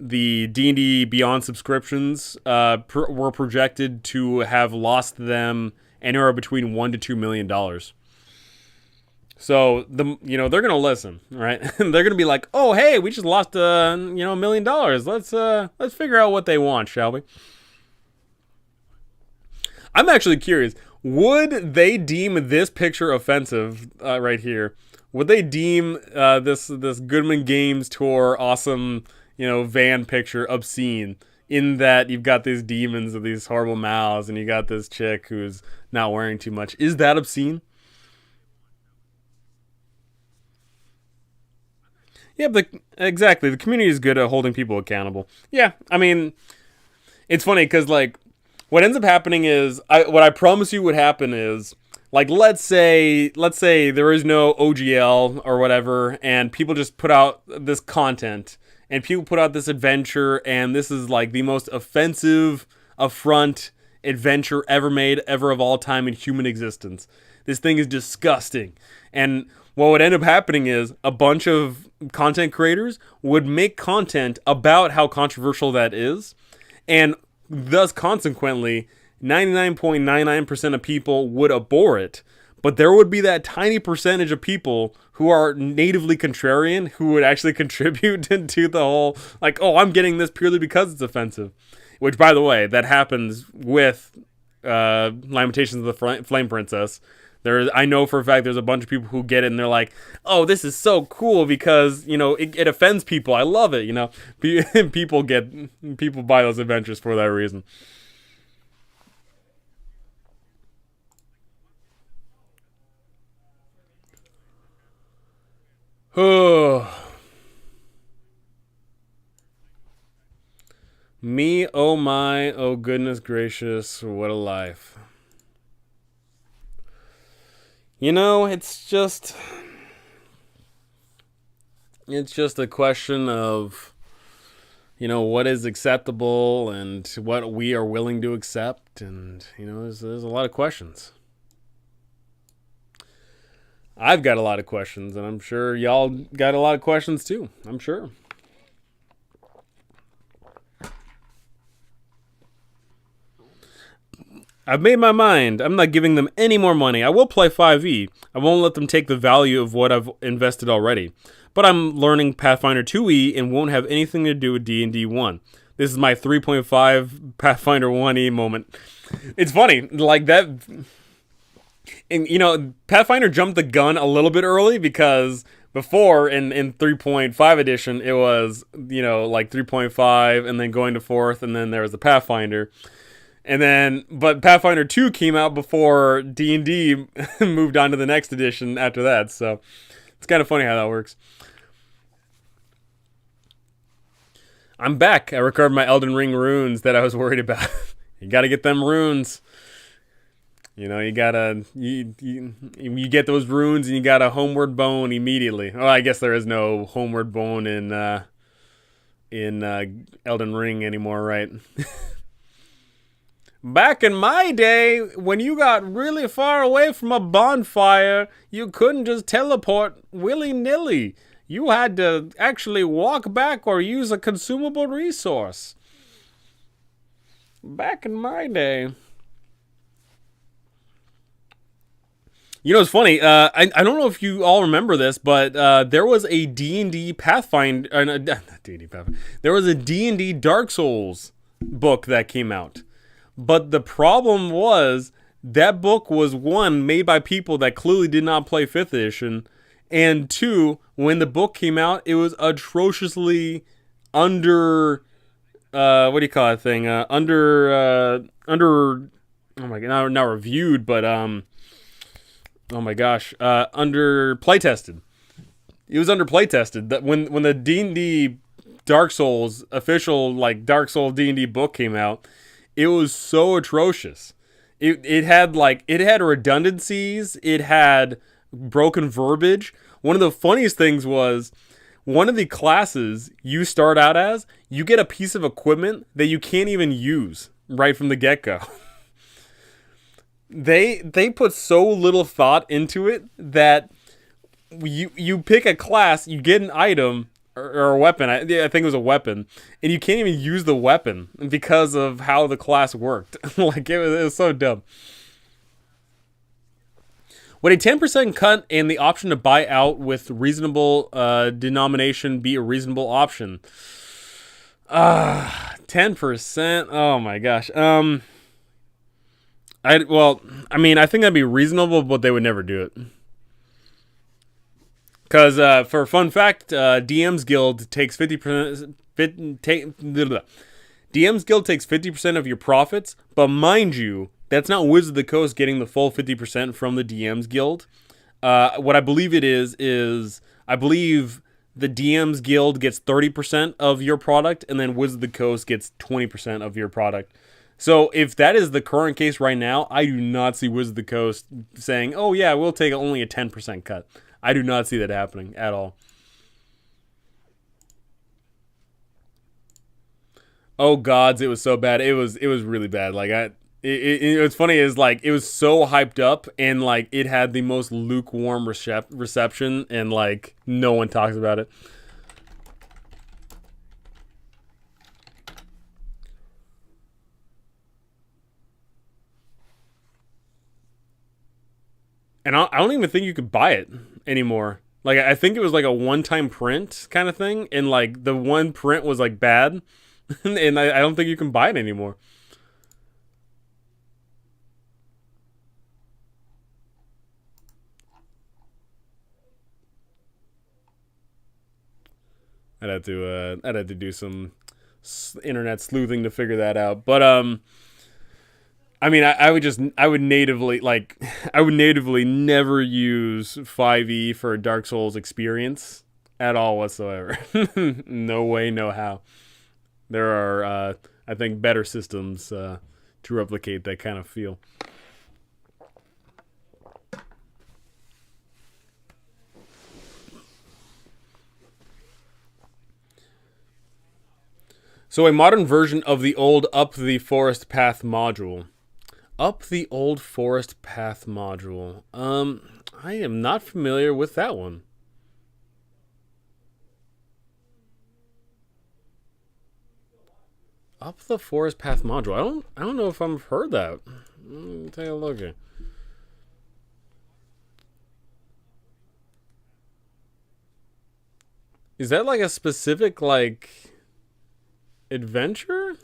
Speaker 1: the D&D Beyond subscriptions were projected to have lost them anywhere between $1 to $2 million. So they're gonna listen, right? They're gonna be like, "Oh, hey, we just lost $1 million. Let's figure out what they want, shall we?" I'm actually curious. Would they deem this picture offensive right here? Would they deem this Goodman Games tour awesome, van picture obscene? In that you've got these demons with these horrible mouths, and you got this chick who's not wearing too much. Is that obscene? Yeah, but exactly. The community is good at holding people accountable. Yeah, I mean, it's funny because like what ends up happening is what I promise you would happen is like let's say there is no OGL or whatever, and people just put out this content, and people put out this adventure, and this is like the most offensive affront adventure ever made, ever of all time in human existence. This thing is disgusting, and what would end up happening is a bunch of content creators would make content about how controversial that is, and thus consequently 99.99% of people would abhor it, but there would be that tiny percentage of people who are natively contrarian who would actually contribute to the whole like, oh, I'm getting this purely because it's offensive, which by the way that happens with Lamentations of the Flame Princess. I know for a fact there's a bunch of people who get it and they're like, oh, this is so cool because, it offends people. I love it, People buy those adventures for that reason. Me, oh my, oh goodness gracious, what a life. It's just a question of, what is acceptable and what we are willing to accept. And, there's a lot of questions. I've got a lot of questions, and I'm sure y'all got a lot of questions too. I'm sure. I've made my mind. I'm not giving them any more money. I will play 5e. I won't let them take the value of what I've invested already. But I'm learning Pathfinder 2e and won't have anything to do with D&D 1. This is my 3.5 Pathfinder 1e moment. It's funny, like that. And, Pathfinder jumped the gun a little bit early because before in 3.5 edition, it was, like 3.5 and then going to 4th, and then there was the Pathfinder. But Pathfinder 2 came out before D&D moved on to the next edition after that. So it's kind of funny how that works. I'm back. I recovered my Elden Ring runes that I was worried about. You got to get them runes. You gotta you get those runes and you got a homeward bone immediately. Oh, I guess there is no homeward bone in Elden Ring anymore, right? Back in my day, when you got really far away from a bonfire, you couldn't just teleport willy-nilly. You had to actually walk back or use a consumable resource. Back in my day. It's funny. I don't know if you all remember this, but there was a D&D Pathfinder... not D&D Pathfinder. There was a D&D Dark Souls book that came out. But the problem was that book was, one, made by people that clearly did not play 5th edition, and two, when the book came out, it was atrociously under what do you call that thing? Under oh my god, not reviewed, but oh my gosh, under playtested. It was under playtested. That when the D&D Dark Souls official Dark Souls D&D book came out, It was so atrocious. It had redundancies. It had broken verbiage. One of the funniest things was one of the classes you start out as, you get a piece of equipment that you can't even use right from the get-go. They put so little thought into it that you pick a class, you get an item or a weapon. I think it was a weapon, and you can't even use the weapon because of how the class worked. Like it was so dumb. Would a 10% cut and the option to buy out with reasonable denomination be a reasonable option? 10%. Oh my gosh. I think that'd be reasonable, but they would never do it. Because for a fun fact, DM's Guild takes 50%. DM's Guild takes 50% of your profits, but mind you, that's not Wizard of the Coast getting the full 50% from the DM's Guild. What I believe it is I believe the DM's Guild gets 30% of your product, and then Wizard of the Coast gets 20% of your product. So if that is the current case right now, I do not see Wizard of the Coast saying, "Oh yeah, we'll take only a 10% cut." I do not see that happening at all. Oh gods, it was so bad. It was really bad. Like what's funny is like it was so hyped up and like it had the most lukewarm reception and like no one talks about it. And I don't even think you could buy it anymore. Like I think it was like a one-time print kind of thing, and like the one print was like bad, and I don't think you can buy it anymore. I'd have to do some internet sleuthing to figure that out. But I mean, I would natively never use 5e for a Dark Souls experience at all whatsoever. No way, no how. There are, I think, better systems to replicate that kind of feel. So a modern version of the old Up the Forest Path module. Up the Old Forest Path module. I am not familiar with that one. Up the Forest Path module. I don't know if I've heard that. Let me take a look here. Is that like a specific like adventure?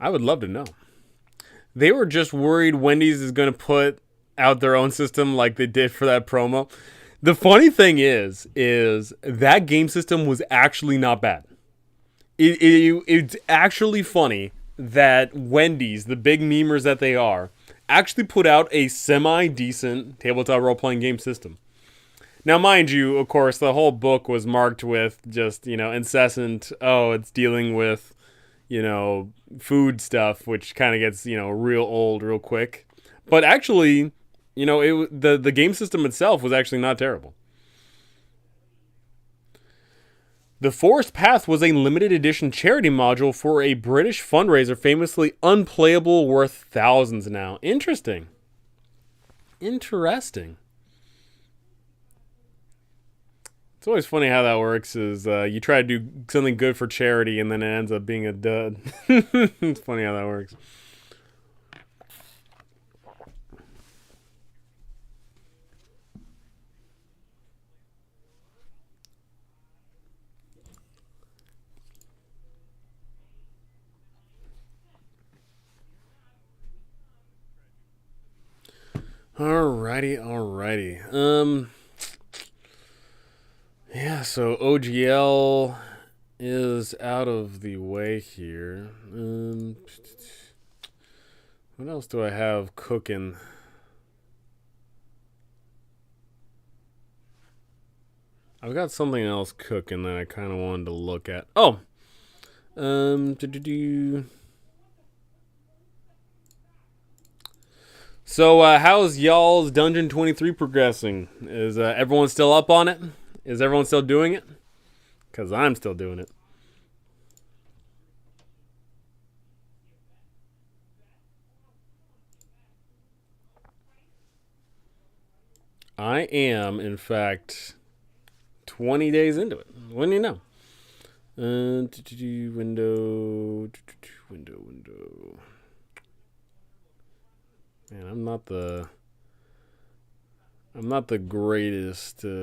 Speaker 1: I would love to know. They were just worried Wendy's is going to put out their own system like they did for that promo. The funny thing is that game system was actually not bad. It's actually funny that Wendy's, the big memers that they are, actually put out a semi-decent tabletop role-playing game system. Now, mind you, of course, the whole book was marked with just, incessant, it's dealing with, food stuff, which kind of gets, real old real quick. But actually, the game system itself was actually not terrible. The Forest Path was a limited edition charity module for a British fundraiser famously unplayable, worth thousands now. Interesting. It's always funny how that works is you try to do something good for charity and then it ends up being a dud. It's funny how that works. Alrighty. Yeah, so OGL is out of the way here. What else do I have cooking? I've got something else cooking that I kind of wanted to look at. Oh, So, how's y'all's Dungeon 23 progressing? Is everyone still up on it? Is everyone still doing it? Because I'm still doing it. I am, in fact, 20 days into it. When do you know? Window. Man, I'm not the greatest. There we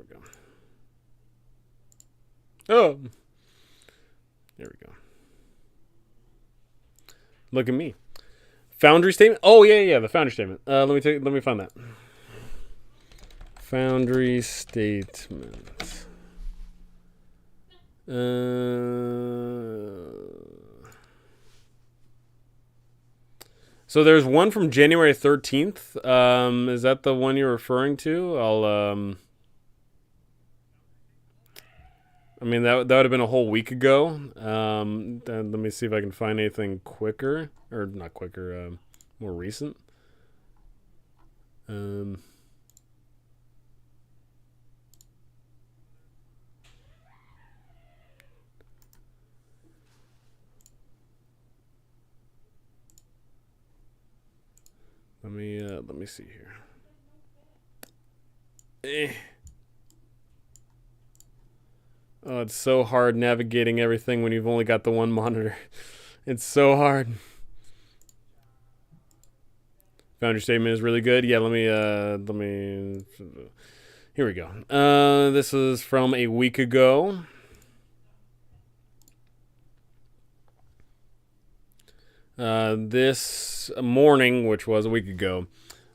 Speaker 1: go. Oh, there we go. Look at me. Foundry statement. Oh yeah, the Foundry statement. Let me find that. Foundry statement. So there's one from January 13th. Is that the one you're referring to? I mean, that would have been a whole week ago. Let me see if I can find anything quicker. Or not quicker, more recent. Let me see here. Oh, it's so hard navigating everything when you've only got the one monitor. It's so hard. Foundry statement is really good. Yeah, let me. Here we go. This is from a week ago. This morning, which was a week ago,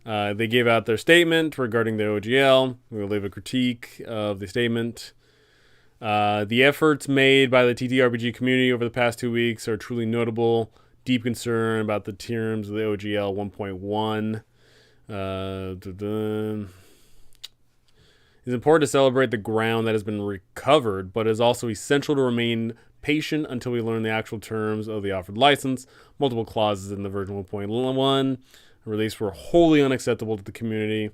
Speaker 1: they gave out their statement regarding the OGL. We'll leave a critique of the statement. The efforts made by the TTRPG community over the past 2 weeks are truly notable. Deep concern about the terms of the OGL 1.1. It's important to celebrate the ground that has been recovered, but it is also essential to remain patient until we learn the actual terms of the offered license. Multiple clauses in the version 1.1 release were wholly unacceptable to the community,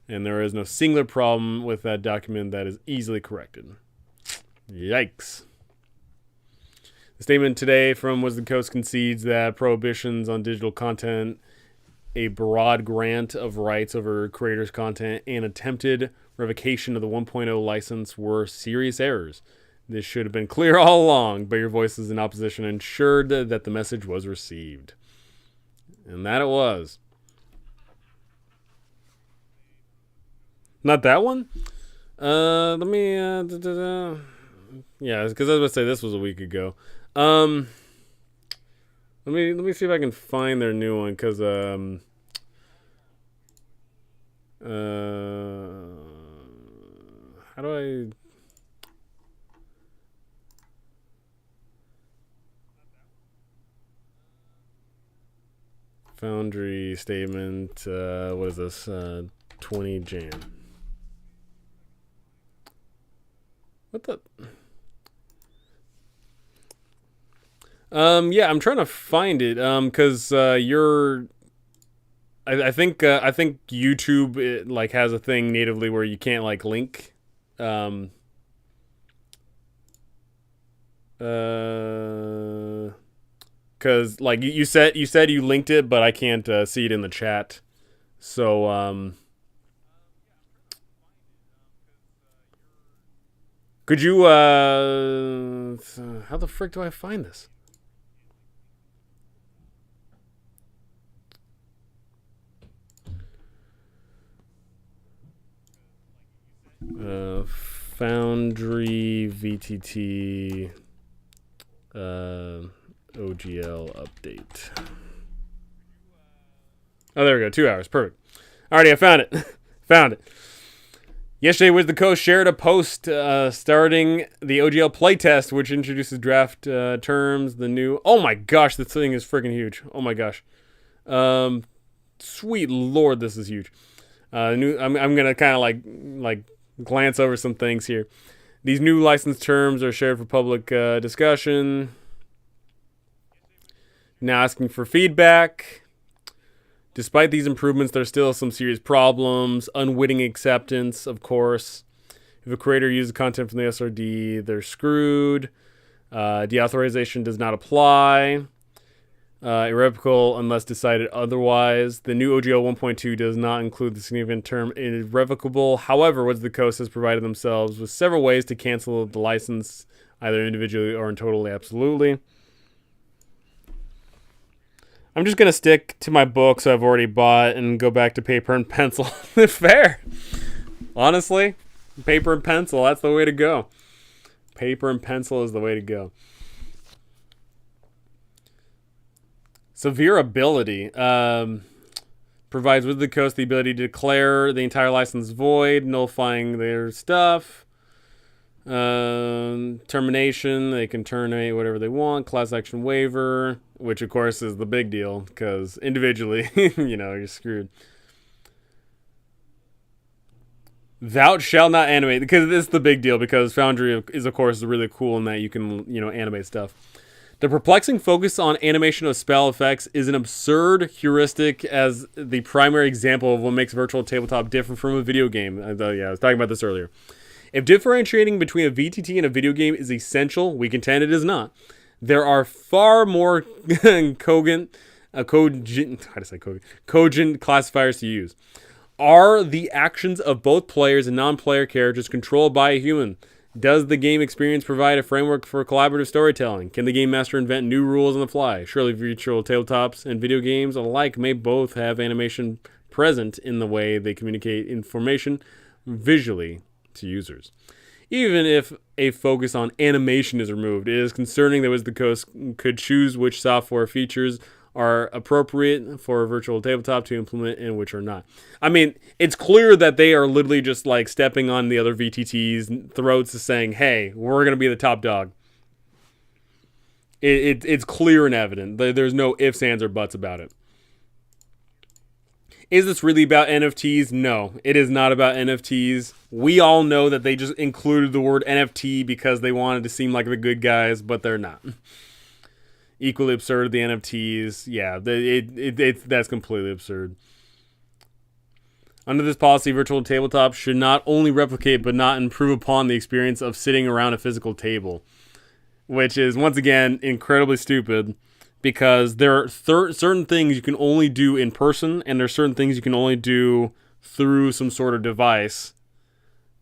Speaker 1: and there is no singular problem with that document that is easily corrected. Yikes. The statement today from Wisdom Coast concedes that prohibitions on digital content, a broad grant of rights over creators' content, and attempted revocation of the 1.0 license were serious errors. This should have been clear all along, but your voices in opposition ensured that the message was received. And that it was. Not that one? Let me... Yeah, because I was going to say this was a week ago. Let me see if I can find their new one, because how do I... Foundry statement, what is this? 20 Jan. What the... yeah, I'm trying to find it. Cause you're, I think YouTube like has a thing natively where you can't like link. Cause like you said you linked it, but I can't see it in the chat. So could you how the frick do I find this? Foundry VTT OGL update. Oh, there we go. 2 hours. Perfect. Alrighty, I found it. Found it. Yesterday, Wizard Coast shared a post starting the OGL playtest, which introduces draft terms, the new... Oh my gosh, this thing is freaking huge. Oh my gosh. Sweet Lord, this is huge. I'm going to kind of like glance over some things here. These new license terms are shared for public discussion. Now asking for feedback. Despite these improvements, there's still some serious problems. Unwitting acceptance, of course. If a creator uses content from the SRD, they're screwed. Deauthorization does not apply. Irrevocable unless decided otherwise. The new OGL 1.2 does not include the significant term irrevocable. However, Wizards of the Coast has provided themselves with several ways to cancel the license, either individually or in totally absolutely. I'm just going to stick to my books I've already bought and go back to paper and pencil. Fair. Honestly, paper and pencil, that's the way to go. Paper and pencil is the way to go. Severability provides Wizards of the Coast the ability to declare the entire license void, nullifying their stuff. Termination, they can terminate whatever they want. Class action waiver, which of course is the big deal because individually, you're screwed. Thou shalt not animate, because this is the big deal because Foundry is of course really cool in that you can animate stuff. The perplexing focus on animation of spell effects is an absurd heuristic as the primary example of what makes virtual tabletop different from a video game. I was talking about this earlier. If differentiating between a VTT and a video game is essential, we contend it is not. There are far more cogent classifiers to use. Are the actions of both players and non-player characters controlled by a human? Does the game experience provide a framework for collaborative storytelling? Can the game master invent new rules on the fly? Surely virtual tabletops and video games alike may both have animation present in the way they communicate information visually to users. Even if a focus on animation is removed, it is concerning that Wizards of the Coast could choose which software features are appropriate for a virtual tabletop to implement and which are not. I mean, it's clear that they are literally just like stepping on the other VTT's throats, saying, hey, we're going to be the top dog. It's clear and evident. There's no ifs, ands, or buts about it. Is this really about NFTs? No, it is not about NFTs. We all know that they just included the word NFT because they wanted to seem like the good guys, but they're not. Equally absurd, the NFTs. Yeah, that's completely absurd. Under this policy, virtual tabletops should not only replicate but not improve upon the experience of sitting around a physical table, which is, once again, incredibly stupid. Because there are certain things you can only do in person, and there's certain things you can only do through some sort of device.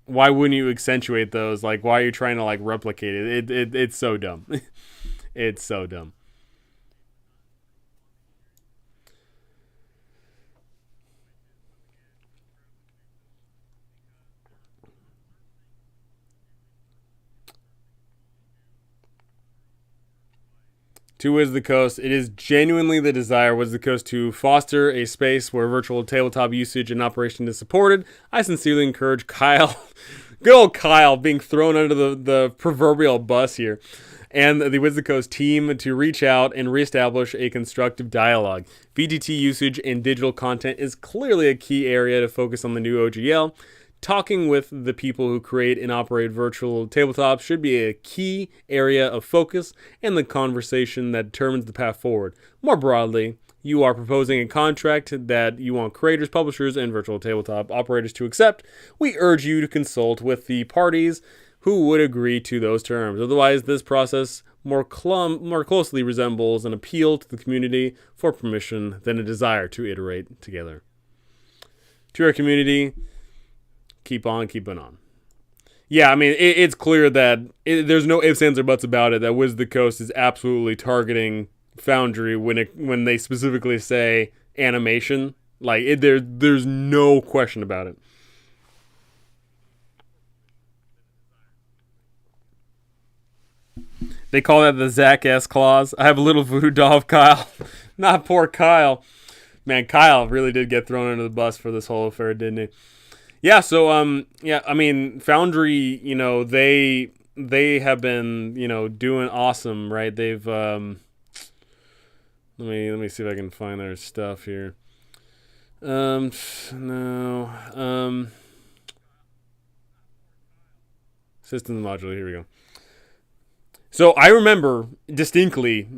Speaker 1: Why wouldn't you accentuate those? Like, why are you trying to replicate it? It's so dumb. It's so dumb. To Wizards of the Coast, it is genuinely the desire of Wizards of the Coast to foster a space where virtual tabletop usage and operation is supported. I sincerely encourage Kyle, good old Kyle, being thrown under the proverbial bus here, and the Wizards of the Coast team to reach out and reestablish a constructive dialogue. VTT usage and digital content is clearly a key area to focus on the new OGL. Talking with the people who create and operate virtual tabletops should be a key area of focus and the conversation that determines the path forward. More broadly, you are proposing a contract that you want creators, publishers, and virtual tabletop operators to accept. We urge you to consult with the parties who would agree to those terms. Otherwise, this process more closely resembles an appeal to the community for permission than a desire to iterate together. To our community, keep on keeping on. Yeah, I mean, it's clear that there's no ifs, ands, or buts about it that Wizards of the Coast is absolutely targeting Foundry when they specifically say animation. There's no question about it. They call that the Zach S. clause. I have a little voodoo doll of Kyle. Not poor Kyle. Man, Kyle really did get thrown under the bus for this whole affair, didn't he? Yeah, so I mean, Foundry, they have been, doing awesome, right? They've let me see if I can find their stuff here. No. Systems module. Here we go. So I remember distinctly,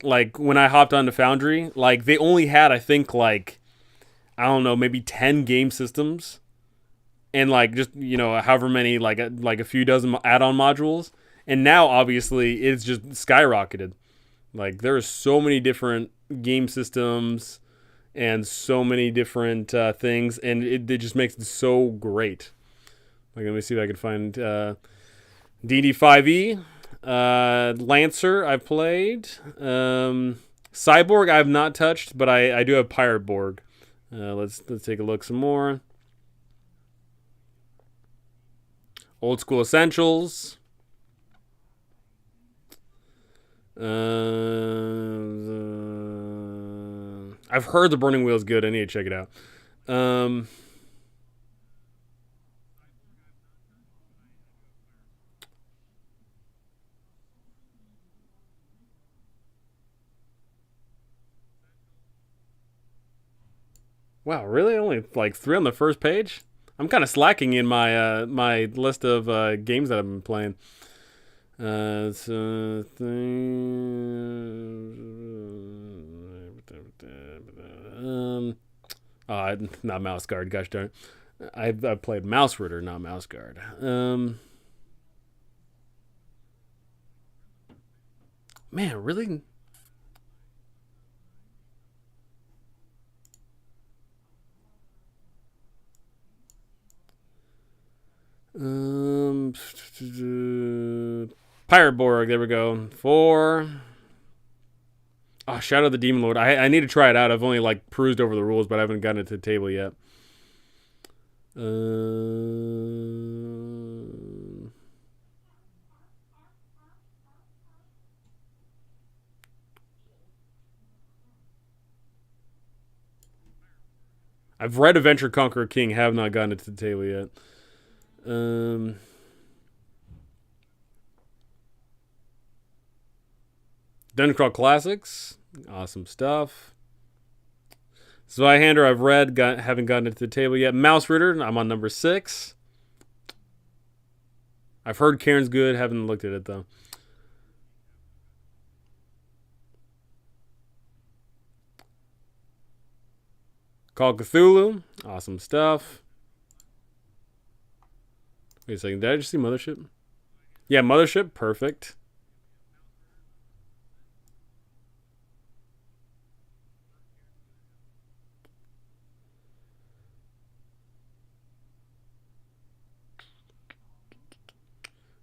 Speaker 1: like when I hopped onto Foundry, like they only had, I think, like, I don't know, maybe 10 game systems, and like just however many, like a few dozen add-on modules. And now obviously it's just skyrocketed. Like there are so many different game systems and so many different things, and it just makes it so great. Like let me see if I can find DD5E, Lancer I've played, Cyborg I have not touched, but I do have Pirate Borg. Let's take a look some more. Old School Essentials. I've heard the Burning Wheel is good. I need to check it out. Wow, really? Only like 3 on the first page? I'm kind of slacking in my my list of games that I've been playing. Not Mouse Guard. Gosh darn it. I've played Mouse Ritter, not Mouse Guard. Man, really? Pirate Borg, there we go. 4. Oh, Shadow of the Demon Lord. I need to try it out. I've only like perused over the rules, but I haven't gotten it to the table yet. I've read Adventure Conqueror King, have not gotten it to the table yet. Dungeon Crawl Classics, awesome stuff. Zweihander, I've read, haven't gotten it to the table yet. Mouse Ritter, I'm on number 6. I've heard Cairn's good, haven't looked at it though. Call of Cthulhu, awesome stuff. Wait a second, did I just see Mothership? Yeah, Mothership, perfect.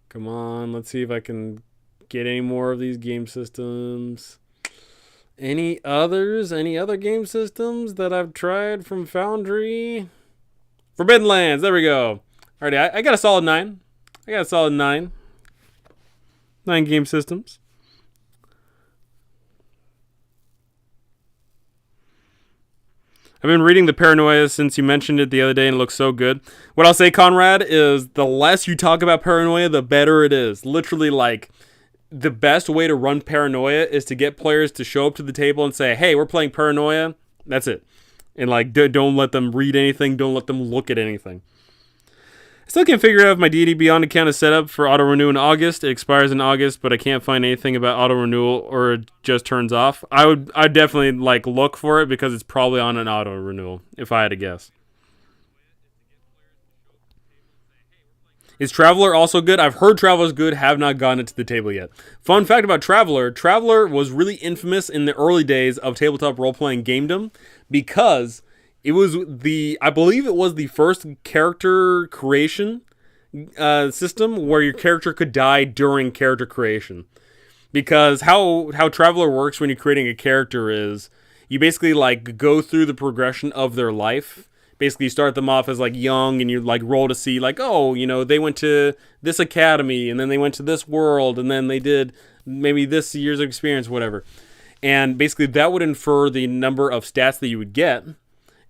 Speaker 1: Come on, let's see if I can get any more of these game systems. Any others? Any other game systems that I've tried from Foundry? Forbidden Lands, there we go. Alrighty, I got a solid 9. 9 game systems. I've been reading The Paranoia since you mentioned it the other day, and it looks so good. What I'll say, Conrad, is the less you talk about Paranoia, the better it is. Literally, like, the best way to run Paranoia is to get players to show up to the table and say, hey, we're playing Paranoia. That's it. And, like, don't let them read anything. Don't let them look at anything. I still can't figure out if my D&D Beyond account is set up for auto-renew in August. It expires in August, but I can't find anything about auto-renewal, or it just turns off. I'd definitely like look for it, because it's probably on an auto-renewal, if I had to guess. Is Traveler also good? I've heard Traveler's good, have not gotten it to the table yet. Fun fact about Traveler was really infamous in the early days of tabletop role-playing gamedom, because it was I believe it was the first character creation system where your character could die during character creation. Because how Traveler works when you're creating a character is you basically like go through the progression of their life. Basically, you start them off as like young, and you like roll to see like, oh, they went to this academy, and then they went to this world, and then they did maybe this year's experience, whatever. And basically that would infer the number of stats that you would get.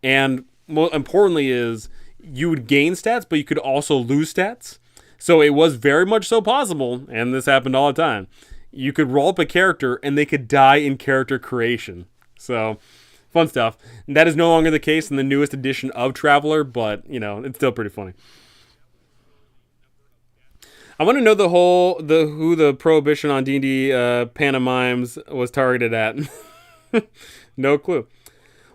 Speaker 1: And more importantly is you would gain stats, but you could also lose stats. So it was very much so possible, and this happened all the time, you could roll up a character and they could die in character creation. So fun stuff. And that is no longer the case in the newest edition of Traveler, but it's still pretty funny. I want to know who the prohibition on D&D pantomimes was targeted at. No clue.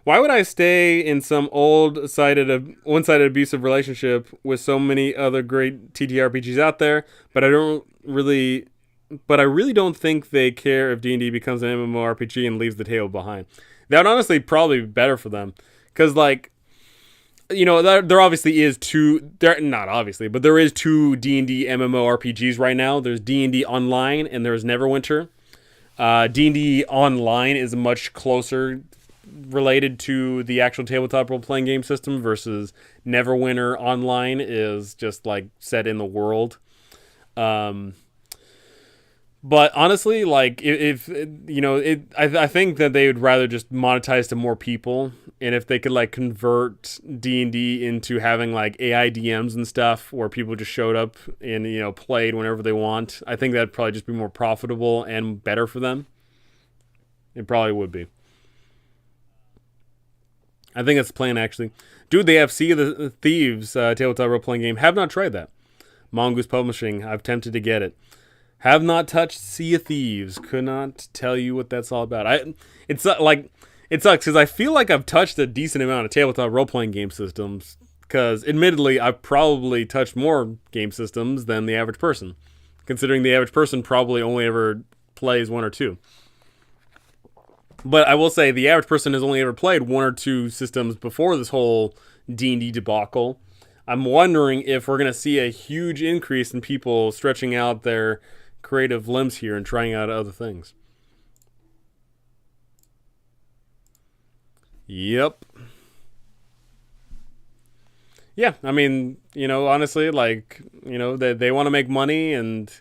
Speaker 1: Why would I stay in some one-sided abusive relationship with so many other great TTRPGs out there, but I really don't think they care if D&D becomes an MMORPG and leaves the table behind. That would honestly probably be better for them. Because, like, there obviously is not obviously, but there is two D&D MMORPGs right now. There's D&D Online and there's Neverwinter. D&D Online is much closer related to the actual tabletop role-playing game system versus Neverwinter Online is just, like, set in the world. But honestly, like, I think that they would rather just monetize to more people, and if they could, like, convert D&D into having, like, AI DMs and stuff where people just showed up and played whenever they want, I think that'd probably just be more profitable and better for them. It probably would be. I think that's the plan, actually. Dude, they have Sea of the Thieves tabletop role-playing game. Have not tried that. Mongoose Publishing. I've tempted to get it. Have not touched Sea of Thieves. Could not tell you what that's all about. It sucks because I feel like I've touched a decent amount of tabletop role-playing game systems. Because, admittedly, I've probably touched more game systems than the average person. Considering the average person probably only ever plays one or two. But I will say the average person has only ever played one or two systems before this whole D&D debacle. I'm wondering if we're going to see a huge increase in people stretching out their creative limbs here and trying out other things. Yep. Yeah, I mean, honestly, like, they want to make money, and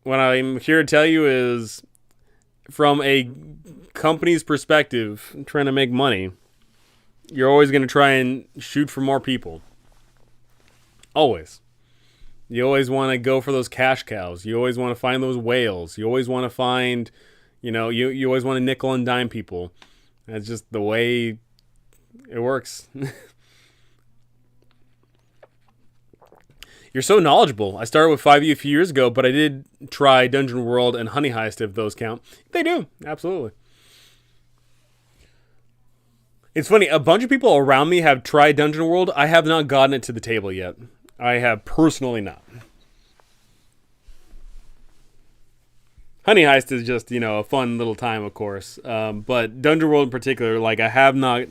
Speaker 1: what I'm here to tell you is, from a company's perspective, trying to make money, you're always going to try and shoot for more people. Always. You always want to go for those cash cows. You always want to find those whales. You always want to find, you always want to nickel and dime people. That's just the way it works. You're so knowledgeable. I started with 5e a few years ago, but I did try Dungeon World and Honey Heist, if those count. They do. Absolutely. It's funny. A bunch of people around me have tried Dungeon World. I have not gotten it to the table yet. I have personally not. Honey Heist is just, a fun little time, of course. But Dungeon World in particular, like, I have not,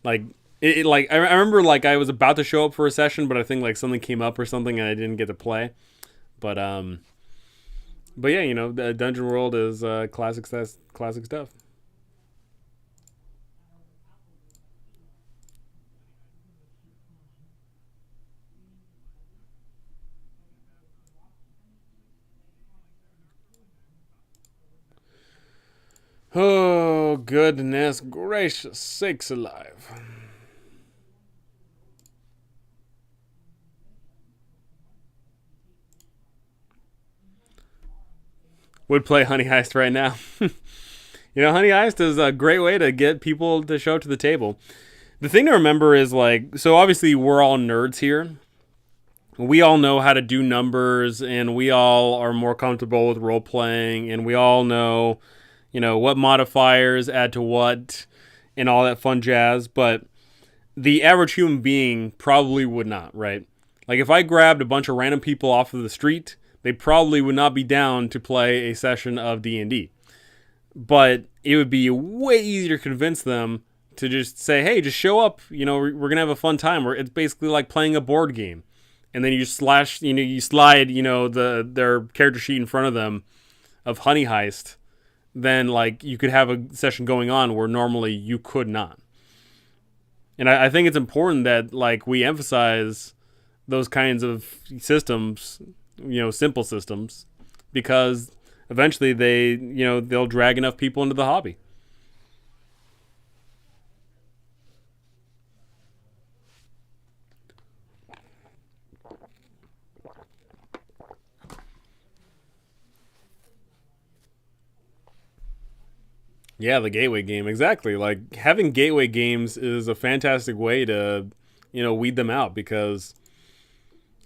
Speaker 1: like, I remember, like, I was about to show up for a session, but I think, like, something came up or something and I didn't get to play. But yeah, Dungeon World is classic stuff. Oh, goodness gracious sakes alive. Would play Honey Heist right now. Honey Heist is a great way to get people to show up to the table. The thing to remember is, like, so obviously we're all nerds here. We all know how to do numbers, and we all are more comfortable with role-playing, and we all know what modifiers add to what and all that fun jazz, but the average human being probably would not, right? Like, if I grabbed a bunch of random people off of the street, they probably would not be down to play a session of D&D. But it would be way easier to convince them to just say, hey, just show up, we're going to have a fun time. It's basically like playing a board game. And then you slide, their character sheet in front of them of Honey Heist, then, like, you could have a session going on where normally you could not. And I think it's important that, like, we emphasize those kinds of systems, simple systems, because eventually they'll drag enough people into the hobby. Yeah, the gateway game. Exactly. Like, having gateway games is a fantastic way to, weed them out, because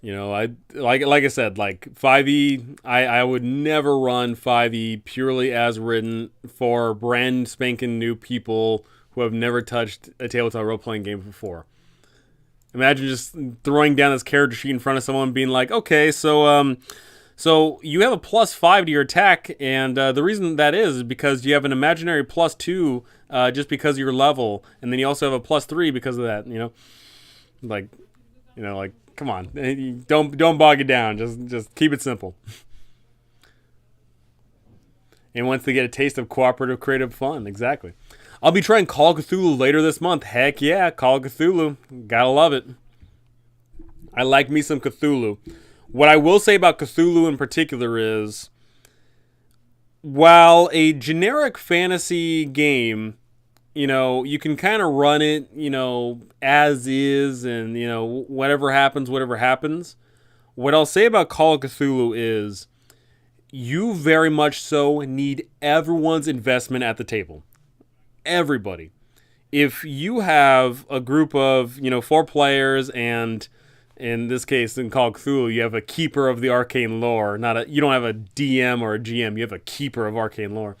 Speaker 1: You know, I like I said, like 5e, I would never run 5e purely as written for brand spanking new people who have never touched a tabletop role playing game before. Imagine just throwing down this character sheet in front of someone, being like, "Okay, so you have a +5 to your attack, and the reason that is because you have an imaginary +2 just because of your level, and then you also have a +3 because of that." Like, like, come on, don't bog it down. Just keep it simple. And once they get a taste of cooperative, creative fun, exactly. I'll be trying Call of Cthulhu later this month. Heck yeah, Call of Cthulhu. Gotta love it. I like me some Cthulhu. What I will say about Cthulhu in particular is, while a generic fantasy game, you can kind of run it, as is, and, whatever happens, whatever happens. What I'll say about Call of Cthulhu is, you very much so need everyone's investment at the table. Everybody. If you have a group of 4 players, and in this case in Call of Cthulhu you have a keeper of the arcane lore, you don't have a DM or a GM, you have a keeper of arcane lore.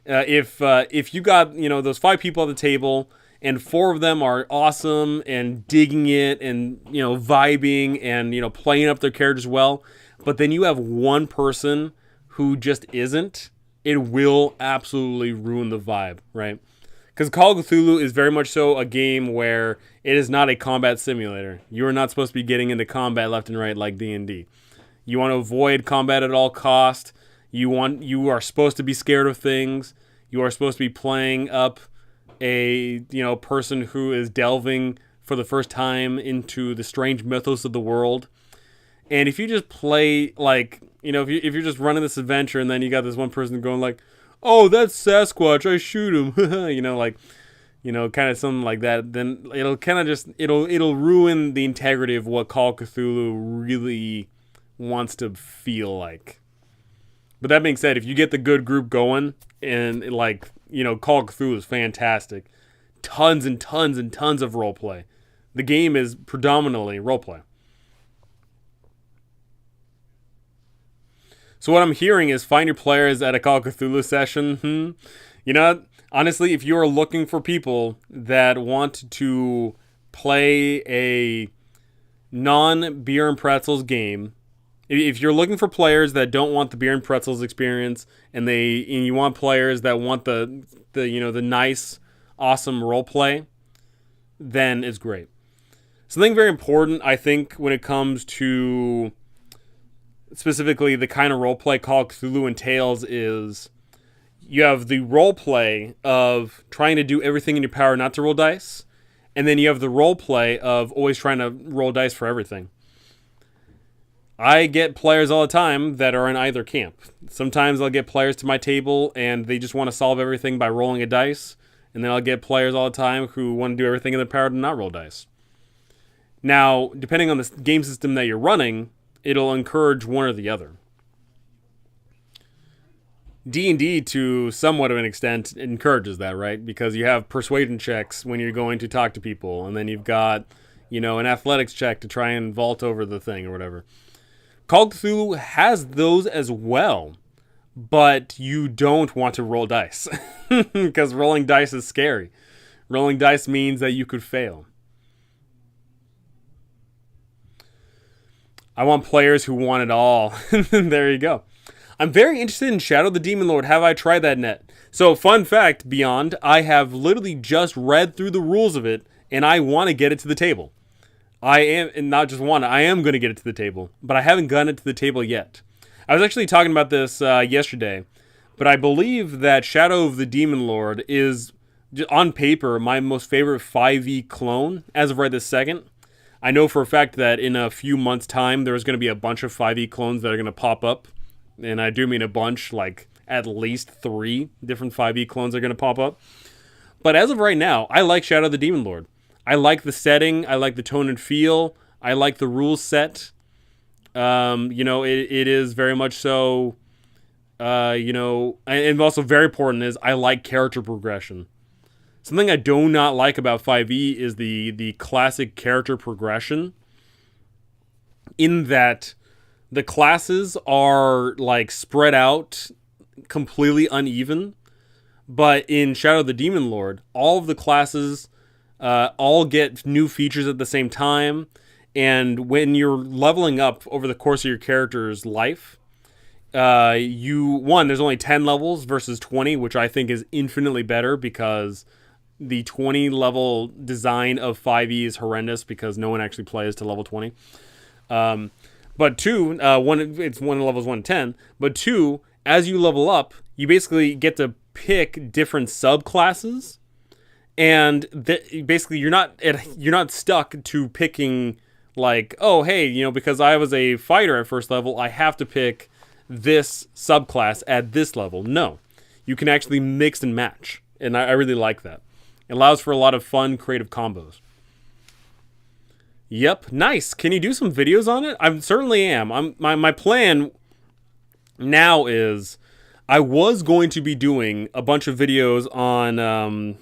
Speaker 1: If you got those 5 people at the table, and 4 of them are awesome and digging it and vibing and playing up their characters well, but then you have one person who just isn't, it will absolutely ruin the vibe, right? Because Call of Cthulhu is very much so a game where it is not a combat simulator. You are not supposed to be getting into combat left and right like D&D. You want to avoid combat at all cost. You are supposed to be scared of things. You are supposed to be playing up a person who is delving for the first time into the strange mythos of the world. And if you just play like, if you're just running this adventure and then you got this one person going like, "Oh, that's Sasquatch, I shoot him," kind of something like that, then it'll kind of just, it'll ruin the integrity of what Call of Cthulhu really wants to feel like. But that being said, if you get the good group going, and Call of Cthulhu is fantastic. Tons and tons and tons of roleplay. The game is predominantly roleplay. So what I'm hearing is find your players at a Call of Cthulhu session. Honestly, if you are looking for people that want to play a non-beer and pretzels game, if you're looking for players that don't want the beer and pretzels experience, and you want players that want the nice, awesome role play, then it's great. Something very important, I think, when it comes to specifically the kind of role play Call of Cthulhu entails is you have the role play of trying to do everything in your power not to roll dice, and then you have the role play of always trying to roll dice for everything. I get players all the time that are in either camp. Sometimes I'll get players to my table and they just want to solve everything by rolling a dice, and then I'll get players all the time who want to do everything in their power to not roll dice. Now, depending on the game system that you're running, it'll encourage one or the other. D&D, to somewhat of an extent, encourages that, right? Because you have persuasion checks when you're going to talk to people, and then you've got, an athletics check to try and vault over the thing or whatever. Call of Cthulhu has those as well, but you don't want to roll dice because rolling dice is scary. Rolling dice means that you could fail. I want players who want it all. There you go. I'm very interested in Shadow the Demon Lord. Have I tried that net? So, fun fact, Beyond, I have literally just read through the rules of it, and I want to get it to the table. I am, and not just want to, I am going to get it to the table, but I haven't gotten it to the table yet. I was actually talking about this yesterday, but I believe that Shadow of the Demon Lord is, on paper, my most favorite 5e clone, as of right this second. I know for a fact that in a few months' time, there's going to be a bunch of 5e clones that are going to pop up. And I do mean a bunch, like at least 3 different 5e clones are going to pop up. But as of right now, I like Shadow the Demon Lord. I like the setting. I like the tone and feel. I like the rules set. It is very much so, and also very important is I like character progression. Something I do not like about 5e is the classic character progression. in that the classes are like spread out completely uneven. But in Shadow of the Demon Lord, all of the classes all get new features at the same time. And when you're leveling up over the course of your character's life, there's only 10 levels versus 20, which I think is infinitely better because the 20 level design of 5e is horrendous because no one actually plays to level 20. But two, it's one levels 1 to 10. But two, as you level up, you basically get to pick different subclasses, and basically you're not stuck to picking like, oh hey, because I was a fighter at first level, I have to pick this subclass at this level. No, you can actually mix and match, and I really like that. It allows for a lot of fun, creative combos. Yep, nice. Can you do some videos on it? I certainly am. My plan now is I was going to be doing a bunch of videos on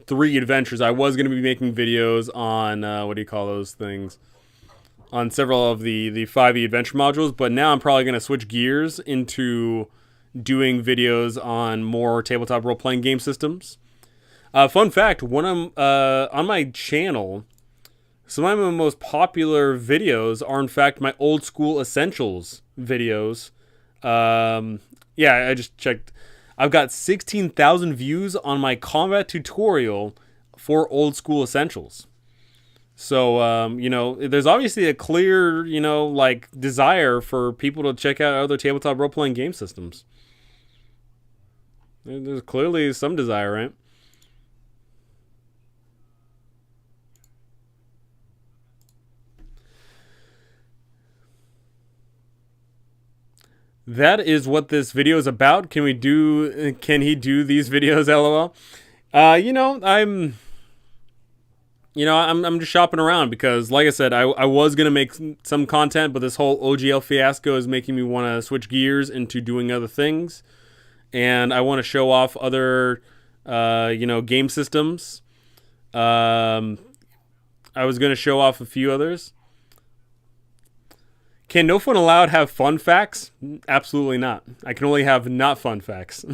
Speaker 1: 3 adventures. I was going to be making videos on what do you call those things? On several of the 5e adventure modules, but now I'm probably going to switch gears into doing videos on more tabletop role-playing game systems. Fun fact, when I'm on my channel, some of my most popular videos are in fact my old school essentials videos. Yeah, I just checked. I've got 16,000 views on my combat tutorial for old school essentials. So, there's obviously a clear, like desire for people to check out other tabletop role-playing game systems. There's clearly some desire, right? That is what this video is about. Can he do these videos, LOL? I'm just shopping around because, like I said, I was going to make some content, but this whole OGL fiasco is making me want to switch gears into doing other things. And I want to show off other, game systems. I was going to show off a few others. Can No Fun Allowed have fun facts? Absolutely not. I can only have not fun facts.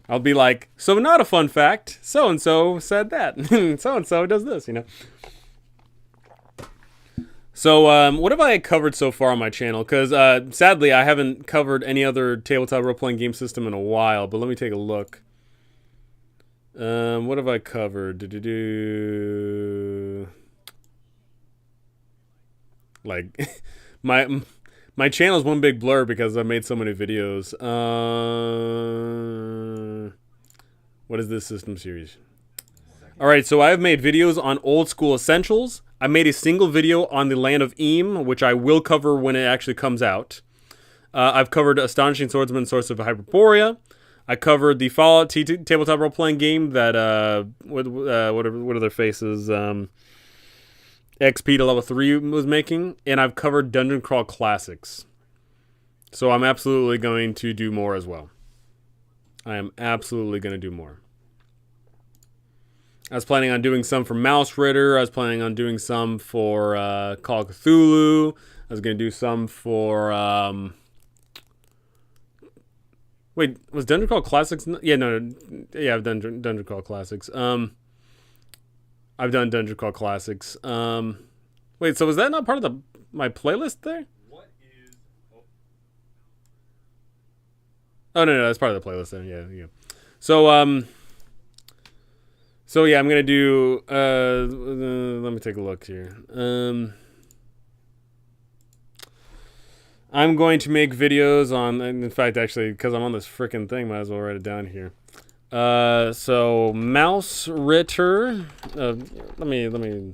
Speaker 1: I'll be like, so not a fun fact, so-and-so said that. So-and-so does this, So, what have I covered so far on my channel? Because, sadly, I haven't covered any other tabletop role-playing game system in a while, but let me take a look. What have I covered? Like, my channel is one big blur because I've made so many videos. What is this system series? Alright, so I've made videos on old school essentials. I made a single video on the Land of Eam, which I will cover when it actually comes out. I've covered Astonishing Swordsman, Source of Hyperborea. I covered the Fallout tabletop role-playing game that, what are their faces? XP to level 3 was making, and I've covered Dungeon Crawl Classics. So I'm absolutely going to do more as well. I am absolutely going to do more. I was planning on doing some for Mouse Ritter. I was planning on doing some for Call of Cthulhu. I was going to do some for... Wait, was Dungeon Crawl Classics? Yeah, no. Yeah, I've done Dungeon Crawl Classics. I've done Dungeon Crawl Classics. Wait, so was that not part of my playlist there? What is... Oh, no, that's part of the playlist then. Yeah. So, yeah, I'm going to do... let me take a look here. I'm going to make videos on... In fact, actually, because I'm on this frickin' thing, might as well write it down here. So Mouse Ritter. Let me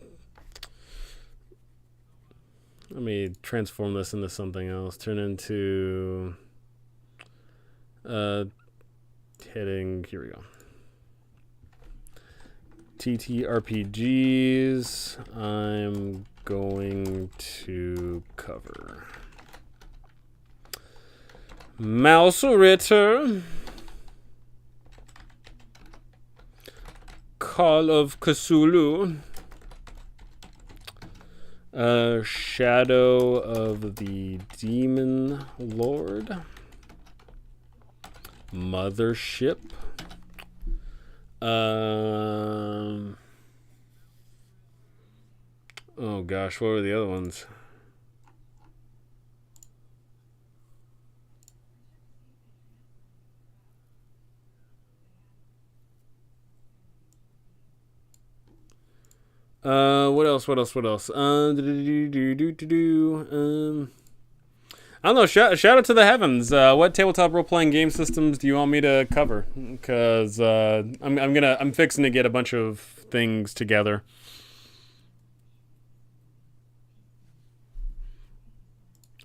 Speaker 1: transform this into something else. Turn into heading. Here we go. TTRPGs. I'm going to cover Mouse Ritter. Call of Cthulhu. Shadow of the Demon Lord. Mothership. Oh gosh, what were the other ones? What else? I don't know. Shout out to the heavens. What tabletop role playing game systems do you want me to cover? Because I'm fixing to get a bunch of things together.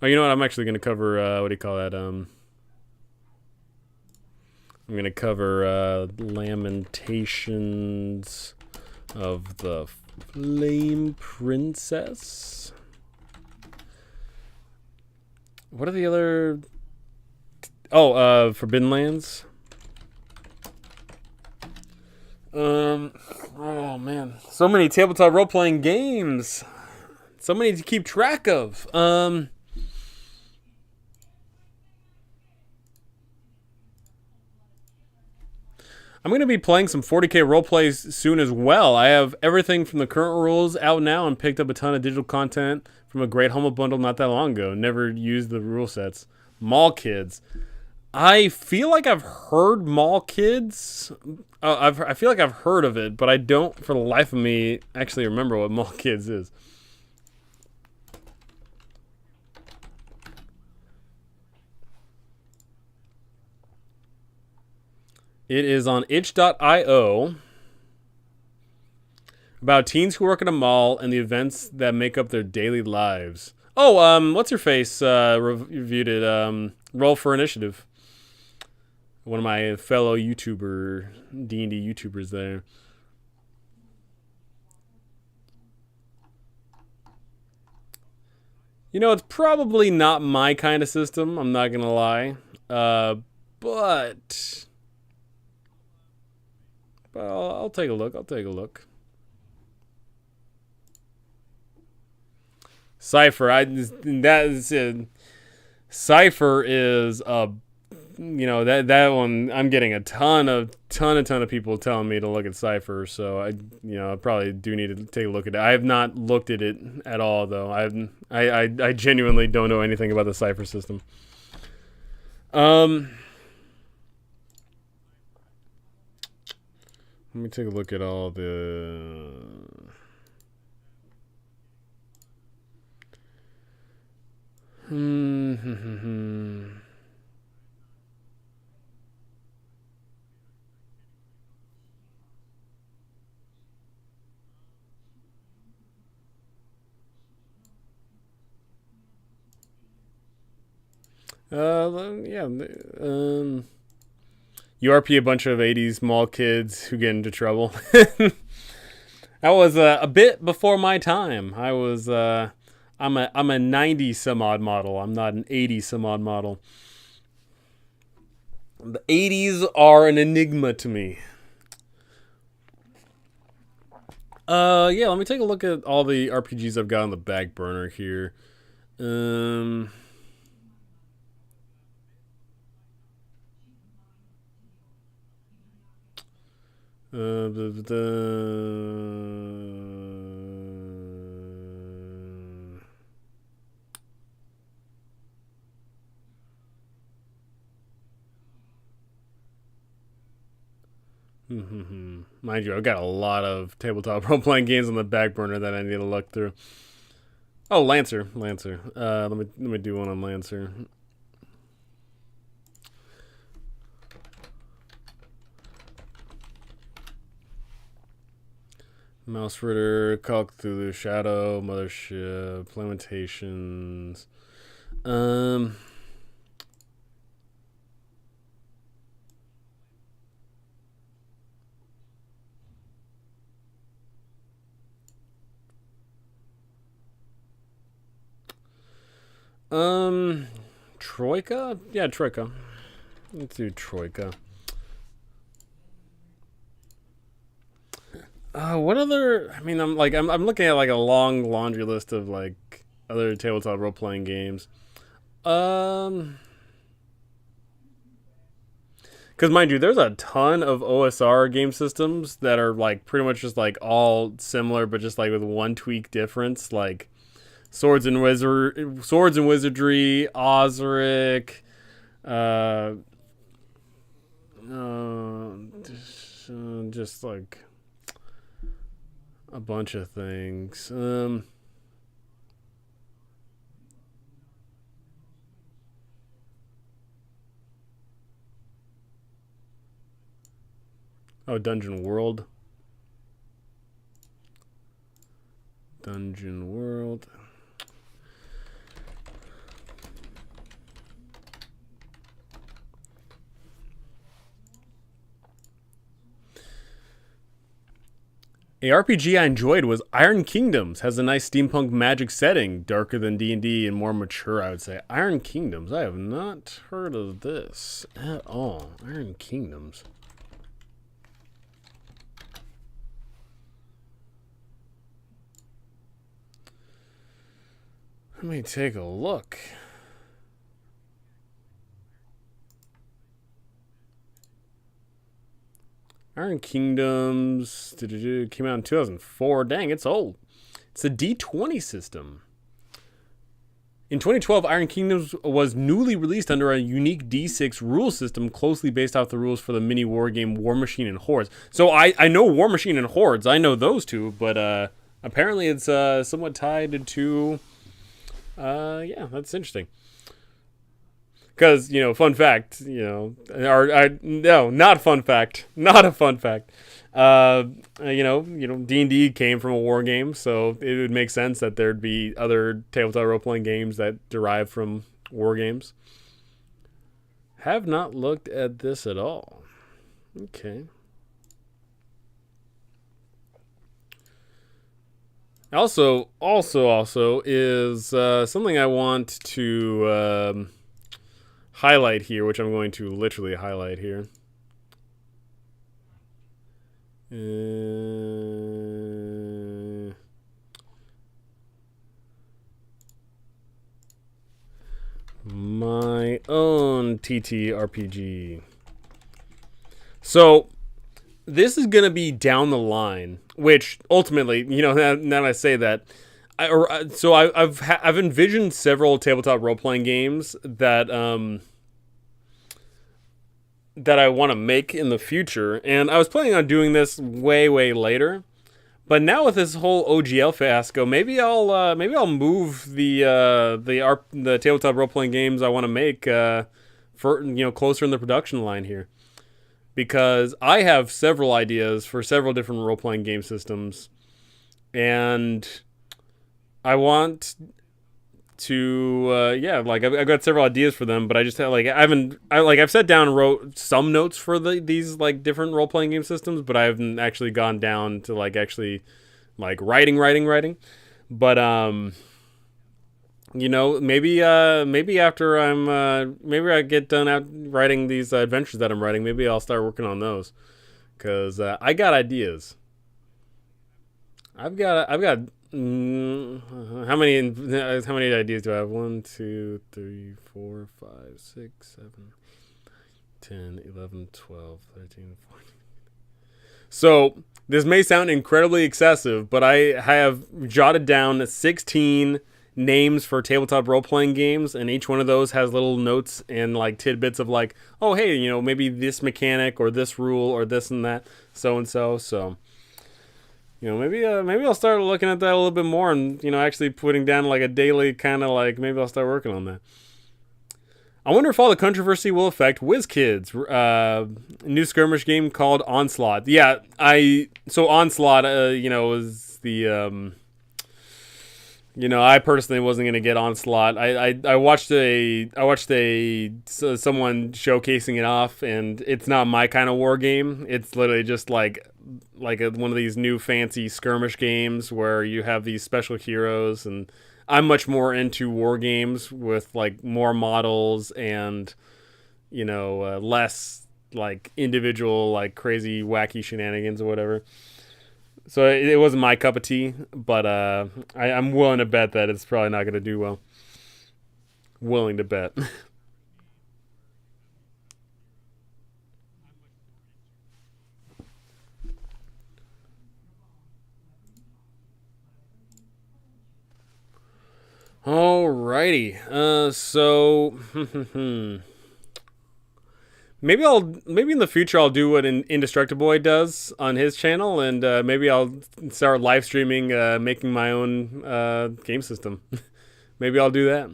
Speaker 1: Oh, you know what? I'm actually gonna cover. What do you call that? I'm gonna cover Lamentations of the Flame Princess. What are the other? Oh, Forbidden Lands. Oh man, so many tabletop role-playing games. So many to keep track of. I'm going to be playing some 40k roleplays soon as well. I have everything from the current rules out now and picked up a ton of digital content from a Great Humble Bundle not that long ago. Never used the rule sets. Mall Kids. I feel like I've heard Mall Kids. I feel like I've heard of it, but I don't, for the life of me, actually remember what Mall Kids is. It is on itch.io about teens who work in a mall and the events that make up their daily lives. Oh, what's your face reviewed it. Roll for Initiative. One of my fellow YouTuber, D&D YouTubers there. You know, it's probably not my kind of system. I'm not going to lie. But I'll take a look. Cypher, Cypher is a, you know, that one. I'm getting a ton of people telling me to look at Cypher, so I probably do need to take a look at it. I have not looked at it at all, though. I genuinely don't know anything about the Cypher system. Let me take a look at all the. Yeah. URP a bunch of 80s mall kids who get into trouble. That was a bit before my time. I'm a 90 some odd model. I'm not an 80 some odd model. The 80s are an enigma to me. Yeah, let me take a look at all the RPGs I've got on the back burner here. Mind you, I've got a lot of tabletop role-playing games on the back burner that I need to look through. Oh, Lancer. Let me do one on Lancer. Mouse Ritter, Call of Cthulhu, Shadow, Mothership, Lamentations. Troika? Yeah, Troika. Let's do Troika. What other? I mean, I'm looking at like a long laundry list of like other tabletop role playing games. Um, because mind you, there's a ton of OSR game systems that are like pretty much just like all similar, but just like with one tweak difference, like Swords and Wizardry, Osric, uh, just like a bunch of things. Oh, Dungeon World. Dungeon World. A RPG I enjoyed was Iron Kingdoms. Has a nice steampunk magic setting, darker than D&D and more mature, I would say. Iron Kingdoms. I have not heard of this at all. Iron Kingdoms. Let me take a look. Iron Kingdoms came out in 2004. Dang, it's old. It's a D20 system. In 2012, Iron Kingdoms was newly released under a unique D6 rule system closely based off the rules for the mini war game War Machine and Hordes. So I know War Machine and Hordes. I know those two, but apparently it's somewhat tied to... yeah, that's interesting. Because, fun fact, no, not fun fact. Not a fun fact. D&D came from a war game, so it would make sense that there'd be other tabletop role-playing games that derive from war games. Have not looked at this at all. Okay. Also is something I want to highlight here, which I'm going to literally highlight here. My own TTRPG. So this is going to be down the line, which ultimately, now that I say that, I've envisioned several tabletop role playing games that that I want to make in the future, and I was planning on doing this way later. But now with this whole OGL fiasco, maybe I'll move the tabletop role playing games I want to make for closer in the production line here, because I have several ideas for several different role playing game systems, and I want to I've got several ideas for them, but I just have I've sat down and wrote some notes for these like different role playing game systems, but I haven't actually gone down to actually writing. But maybe after maybe I get done out writing these adventures that I'm writing, maybe I'll start working on those, because I got ideas. I've got how many ideas do I have? 1, 2, 3, 4, 5, 6, 7, 10, 11, 12, 13, 14. So this may sound incredibly excessive, but I have jotted down 16 names for tabletop role-playing games, and each one of those has little notes and tidbits of oh hey, maybe this mechanic or this rule or this and that, so and so. So maybe I'll start looking at that a little bit more, and actually putting down a daily kind of maybe I'll start working on that. I wonder if all the controversy will affect WizKids, new skirmish game called Onslaught. Yeah, Onslaught, was the I personally wasn't gonna get Onslaught. I watched someone showcasing it off, and it's not my kind of war game. It's literally just one of these new fancy skirmish games where you have these special heroes, and I'm much more into war games with more models and less individual crazy wacky shenanigans or whatever. So it wasn't my cup of tea, but I'm willing to bet that it's probably not going to do well. Willing to bet. Alrighty. So maybe in the future I'll do what Indestructible Boy does on his channel, and maybe I'll start live streaming, making my own game system. Maybe I'll do that.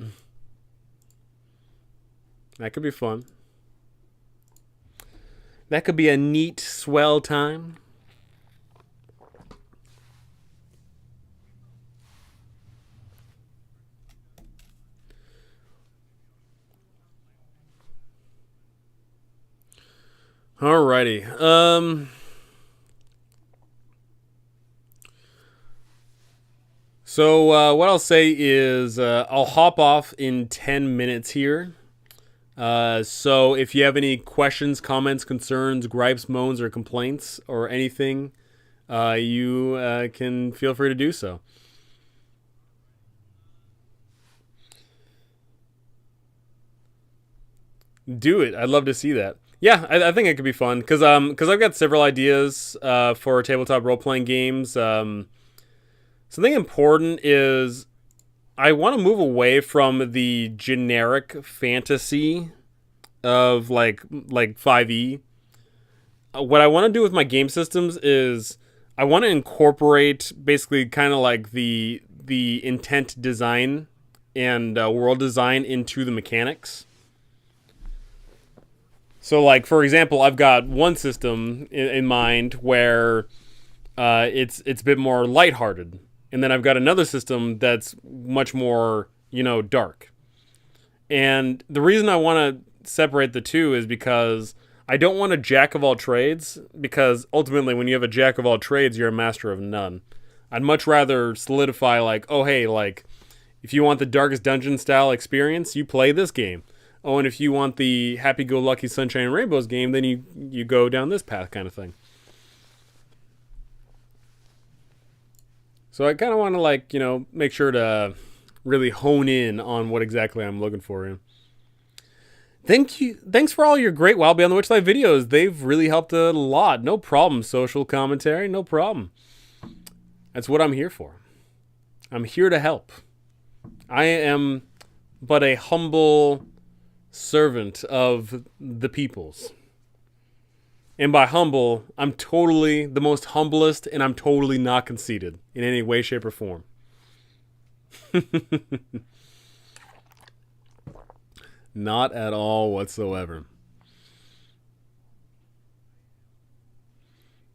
Speaker 1: That could be fun. That could be a neat, swell time. Alrighty. So what I'll say is I'll hop off in 10 minutes here. So if you have any questions, comments, concerns, gripes, moans, or complaints, or anything, you can feel free to do so. Do it. I'd love to see that. Yeah, I think it could be fun because I've got several ideas for tabletop role playing games. Something important is I want to move away from the generic fantasy of like 5e. What I want to do with my game systems is I want to incorporate basically kind of like the intent design and world design into the mechanics. So, like, for example, I've got one system in mind where it's a bit more lighthearted, and then I've got another system that's much more, dark. And the reason I want to separate the two is because I don't want a jack of all trades, because ultimately when you have a jack of all trades, you're a master of none. I'd much rather solidify, like, oh, hey, like, if you want the Darkest Dungeon style experience, you play this game. Oh, and if you want the happy-go-lucky Sunshine and Rainbows game, then you go down this path kind of thing. So I kind of want to, like, make sure to really hone in on what exactly I'm looking for here. Thanks for all your great Wild Beyond the Witchlight videos. They've really helped a lot. No problem, social commentary. No problem. That's what I'm here for. I'm here to help. I am but a humble servant of the peoples. And by humble, I'm totally the most humblest, and I'm totally not conceited in any way, shape, or form. Not at all whatsoever.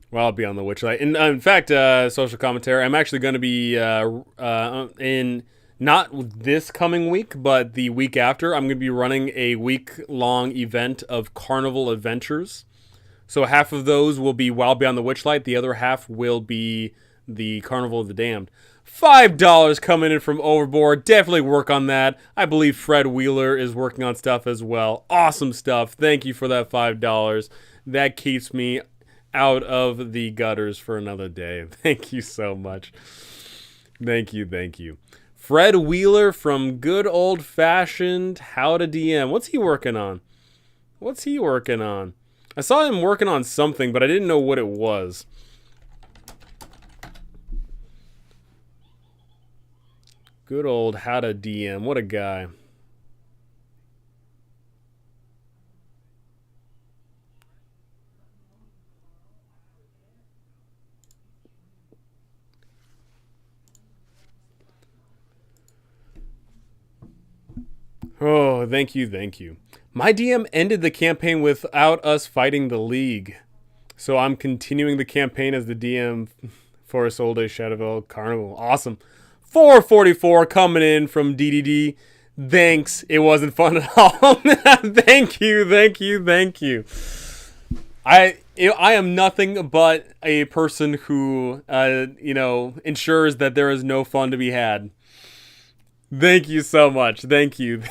Speaker 1: Well, I'll be on the Witchlight. And in fact, social commentary, I'm actually going to be in not this coming week, but the week after. I'm going to be running a week-long event of Carnival Adventures. So half of those will be Wild Beyond the Witchlight. The other half will be the Carnival of the Damned. $5 coming in from Overboard. Definitely work on that. I believe Fred Wheeler is working on stuff as well. Awesome stuff. Thank you for that $5. That keeps me out of the gutters for another day. Thank you so much. Thank you. Fred Wheeler from good old-fashioned How to DM. What's he working on? I saw him working on something, but I didn't know what it was. Good old How to DM. What a guy. Oh, thank you. My DM ended the campaign without us fighting the League. So I'm continuing the campaign as the DM for Isolde Shadowville Carnival. Awesome. 444 coming in from DDD. Thanks. It wasn't fun at all. Thank you. I am nothing but a person who, ensures that there is no fun to be had. Thank you so much. Thank you.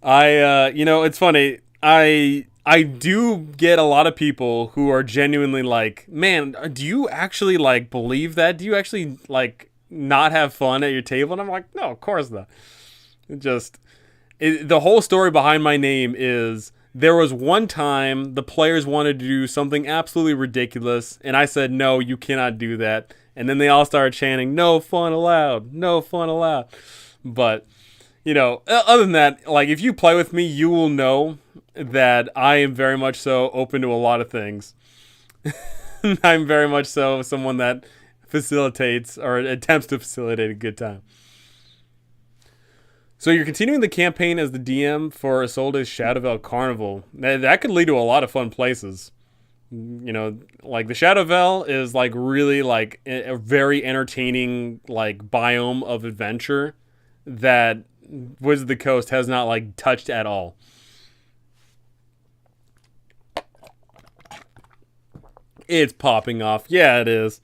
Speaker 1: I, it's funny. I I do get a lot of people who are genuinely like, man, do you actually like believe that? Do you actually like not have fun at your table? And I'm like, no, of course not. The whole story behind my name is there was one time the players wanted to do something absolutely ridiculous, and I said, no, you cannot do that. And then they all started chanting, no fun allowed, no fun allowed. But, other than that, like, if you play with me, you will know that I am very much so open to a lot of things. I'm very much so someone that facilitates or attempts to facilitate a good time. So you're continuing the campaign as the DM for Isolde's Shadowfell Carnival. That could lead to a lot of fun places. Like the Shadowfell is like really like a very entertaining like biome of adventure that Wizards of the Coast has not like touched at all. It's popping off. Yeah, it is.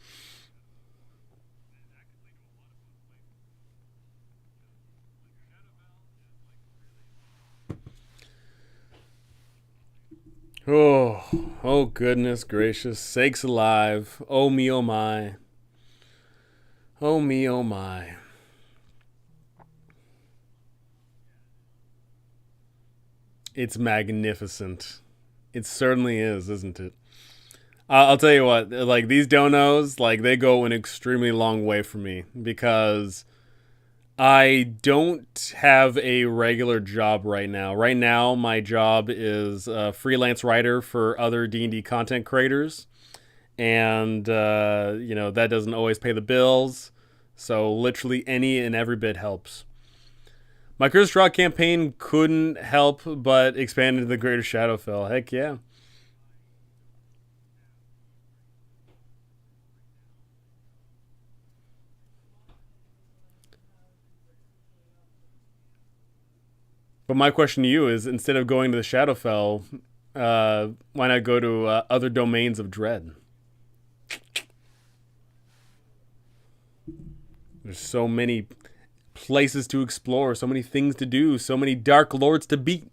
Speaker 1: Oh goodness gracious. Sakes alive. Oh me, oh my. Oh me, oh my. It's magnificent. It certainly is, isn't it? I'll tell you what, like these donos, like they go an extremely long way for me because I don't have a regular job right now. Right now, my job is a freelance writer for other D&D content creators, and that doesn't always pay the bills. So literally any and every bit helps. My Curse Draw campaign couldn't help but expand into the Greater Shadowfell. Heck yeah. But my question to you is, instead of going to the Shadowfell, why not go to other domains of dread? There's so many places to explore, so many things to do, so many dark lords to beat.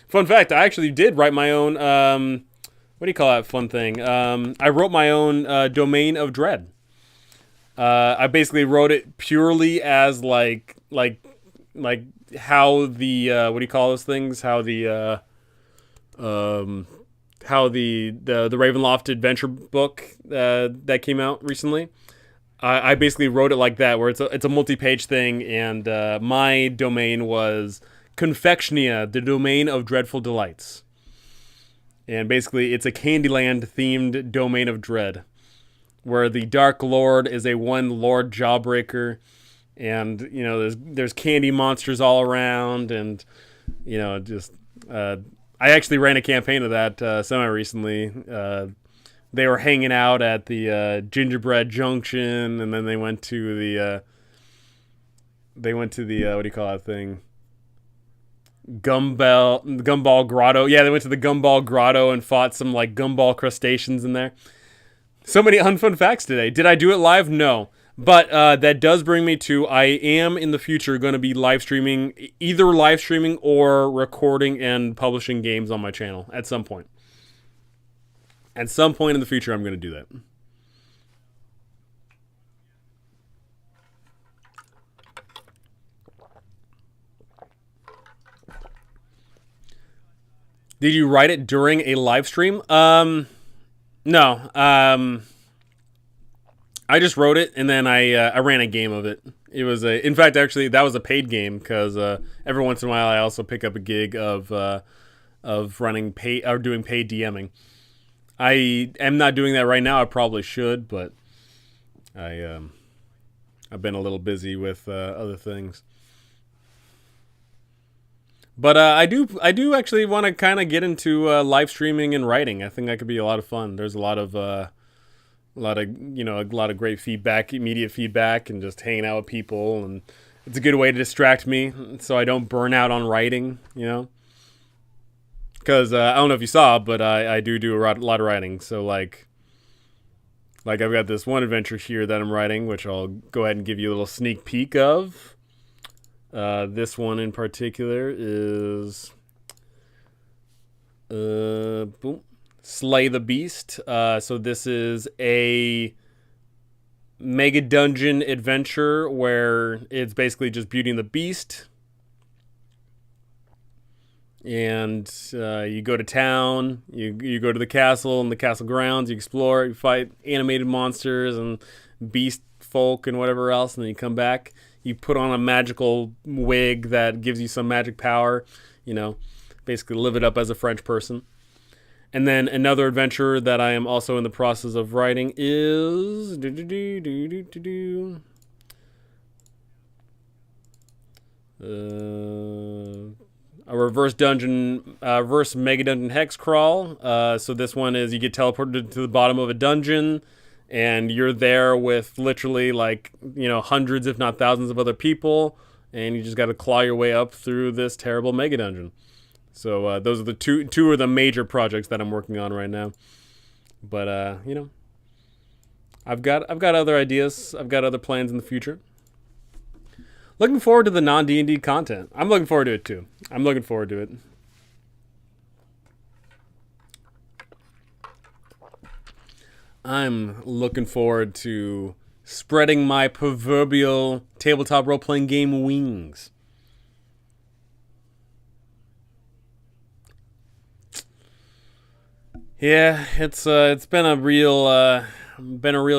Speaker 1: Fun fact, I actually did write my own, what do you call that fun thing? I wrote my own domain of dread. I basically wrote it purely as like how the what do you call those things? How the Ravenloft adventure book that came out recently. I basically wrote it like that, where it's a multi-page thing, and my domain was Confectionia, the domain of dreadful delights, and basically it's a Candyland themed domain of dread, where the Dark Lord is a one Lord Jawbreaker, and there's candy monsters all around, and just I actually ran a campaign of that semi recently. They were hanging out at the Gingerbread Junction, and then they went to the what do you call that thing? Gumball Grotto. Yeah, they went to the Gumball Grotto and fought some like gumball crustaceans in there. So many unfun facts today. Did I do it live? No. But that does bring me to, I am in the future going to be either live streaming or recording and publishing games on my channel at some point. At some point in the future, I'm going to do that. Did you write it during a live stream? No. I just wrote it, and then I ran a game of it. It was in fact, actually, that was a paid game, because every once in a while I also pick up a gig of running doing paid DMing. I am not doing that right now. I probably should, but I've been a little busy with other things. But I do actually want to kind of get into live streaming and writing. I think that could be a lot of fun. There's a lot of great feedback, immediate feedback, and just hanging out with people, and it's a good way to distract me so I don't burn out on writing. Because I don't know if you saw, but I do a lot of writing. So like I've got this one adventure here that I'm writing, which I'll go ahead and give you a little sneak peek of. This one in particular is boom, Slay the Beast. So this is a mega dungeon adventure where it's basically just Beauty and the Beast. And you go to town, you go to the castle and the castle grounds, you explore, you fight animated monsters and beast folk and whatever else, and then you come back, you put on a magical wig that gives you some magic power, basically live it up as a French person. And then another adventure that I am also in the process of writing is a reverse mega dungeon hex crawl. So this one is you get teleported to the bottom of a dungeon, and you're there with literally hundreds, if not thousands, of other people, and you just got to claw your way up through this terrible mega dungeon. So those are the two of the major projects that I'm working on right now. But I've got other ideas. I've got other plans in the future. Looking forward to the non-D&D content. I'm looking forward to it too. I'm looking forward to it. I'm looking forward to spreading my proverbial tabletop role-playing game wings. Yeah, it's been a real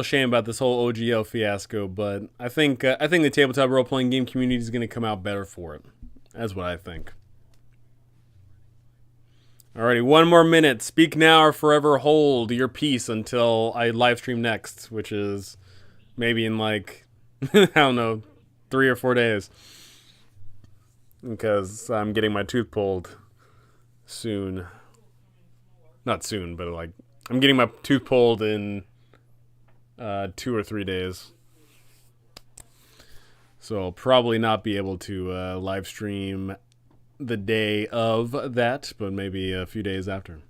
Speaker 1: shame about this whole OGL fiasco, but I think the tabletop role-playing game community is going to come out better for it. That's what I think. Alrighty, 1 more minute. Speak now or forever hold your peace until I live stream next, which is maybe in I don't know, 3 or 4 days. Because I'm getting my tooth pulled soon. Not soon, but I'm getting my tooth pulled in 2 or 3 days. So I'll probably not be able to live stream the day of that, but maybe a few days after.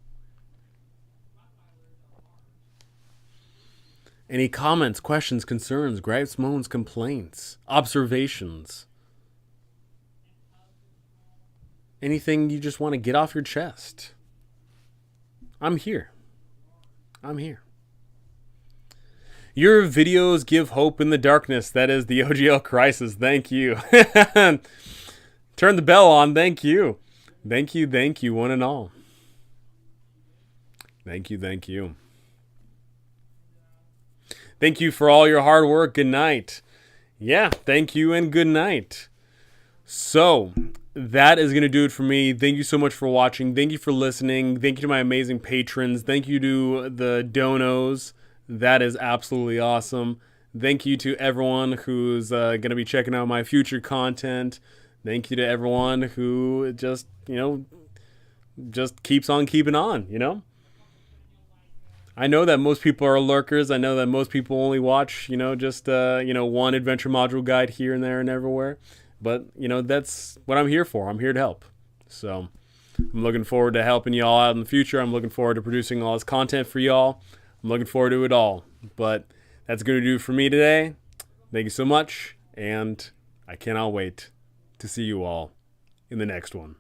Speaker 1: Any comments, questions, concerns, gripes, moans, complaints, observations? Anything you just want to get off your chest? I'm here. Your videos give hope in the darkness. That is the OGL crisis. Thank you. Turn the bell on. Thank you. Thank you, one and all. Thank you. Thank you for all your hard work. Good night. Yeah, thank you and good night. So, that is going to do it for me. Thank you so much for watching. Thank you for listening. Thank you to my amazing patrons. Thank you to the donos. That is absolutely awesome. Thank you to everyone who's going to be checking out my future content. Thank you to everyone who just keeps on keeping on, I know that most people are lurkers. I know that most people only watch, just, one adventure module guide here and there and everywhere. But, that's what I'm here for. I'm here to help. So I'm looking forward to helping y'all out in the future. I'm looking forward to producing all this content for y'all. I'm looking forward to it all. But that's going to do it for me today. Thank you so much. And I cannot wait to see you all in the next one.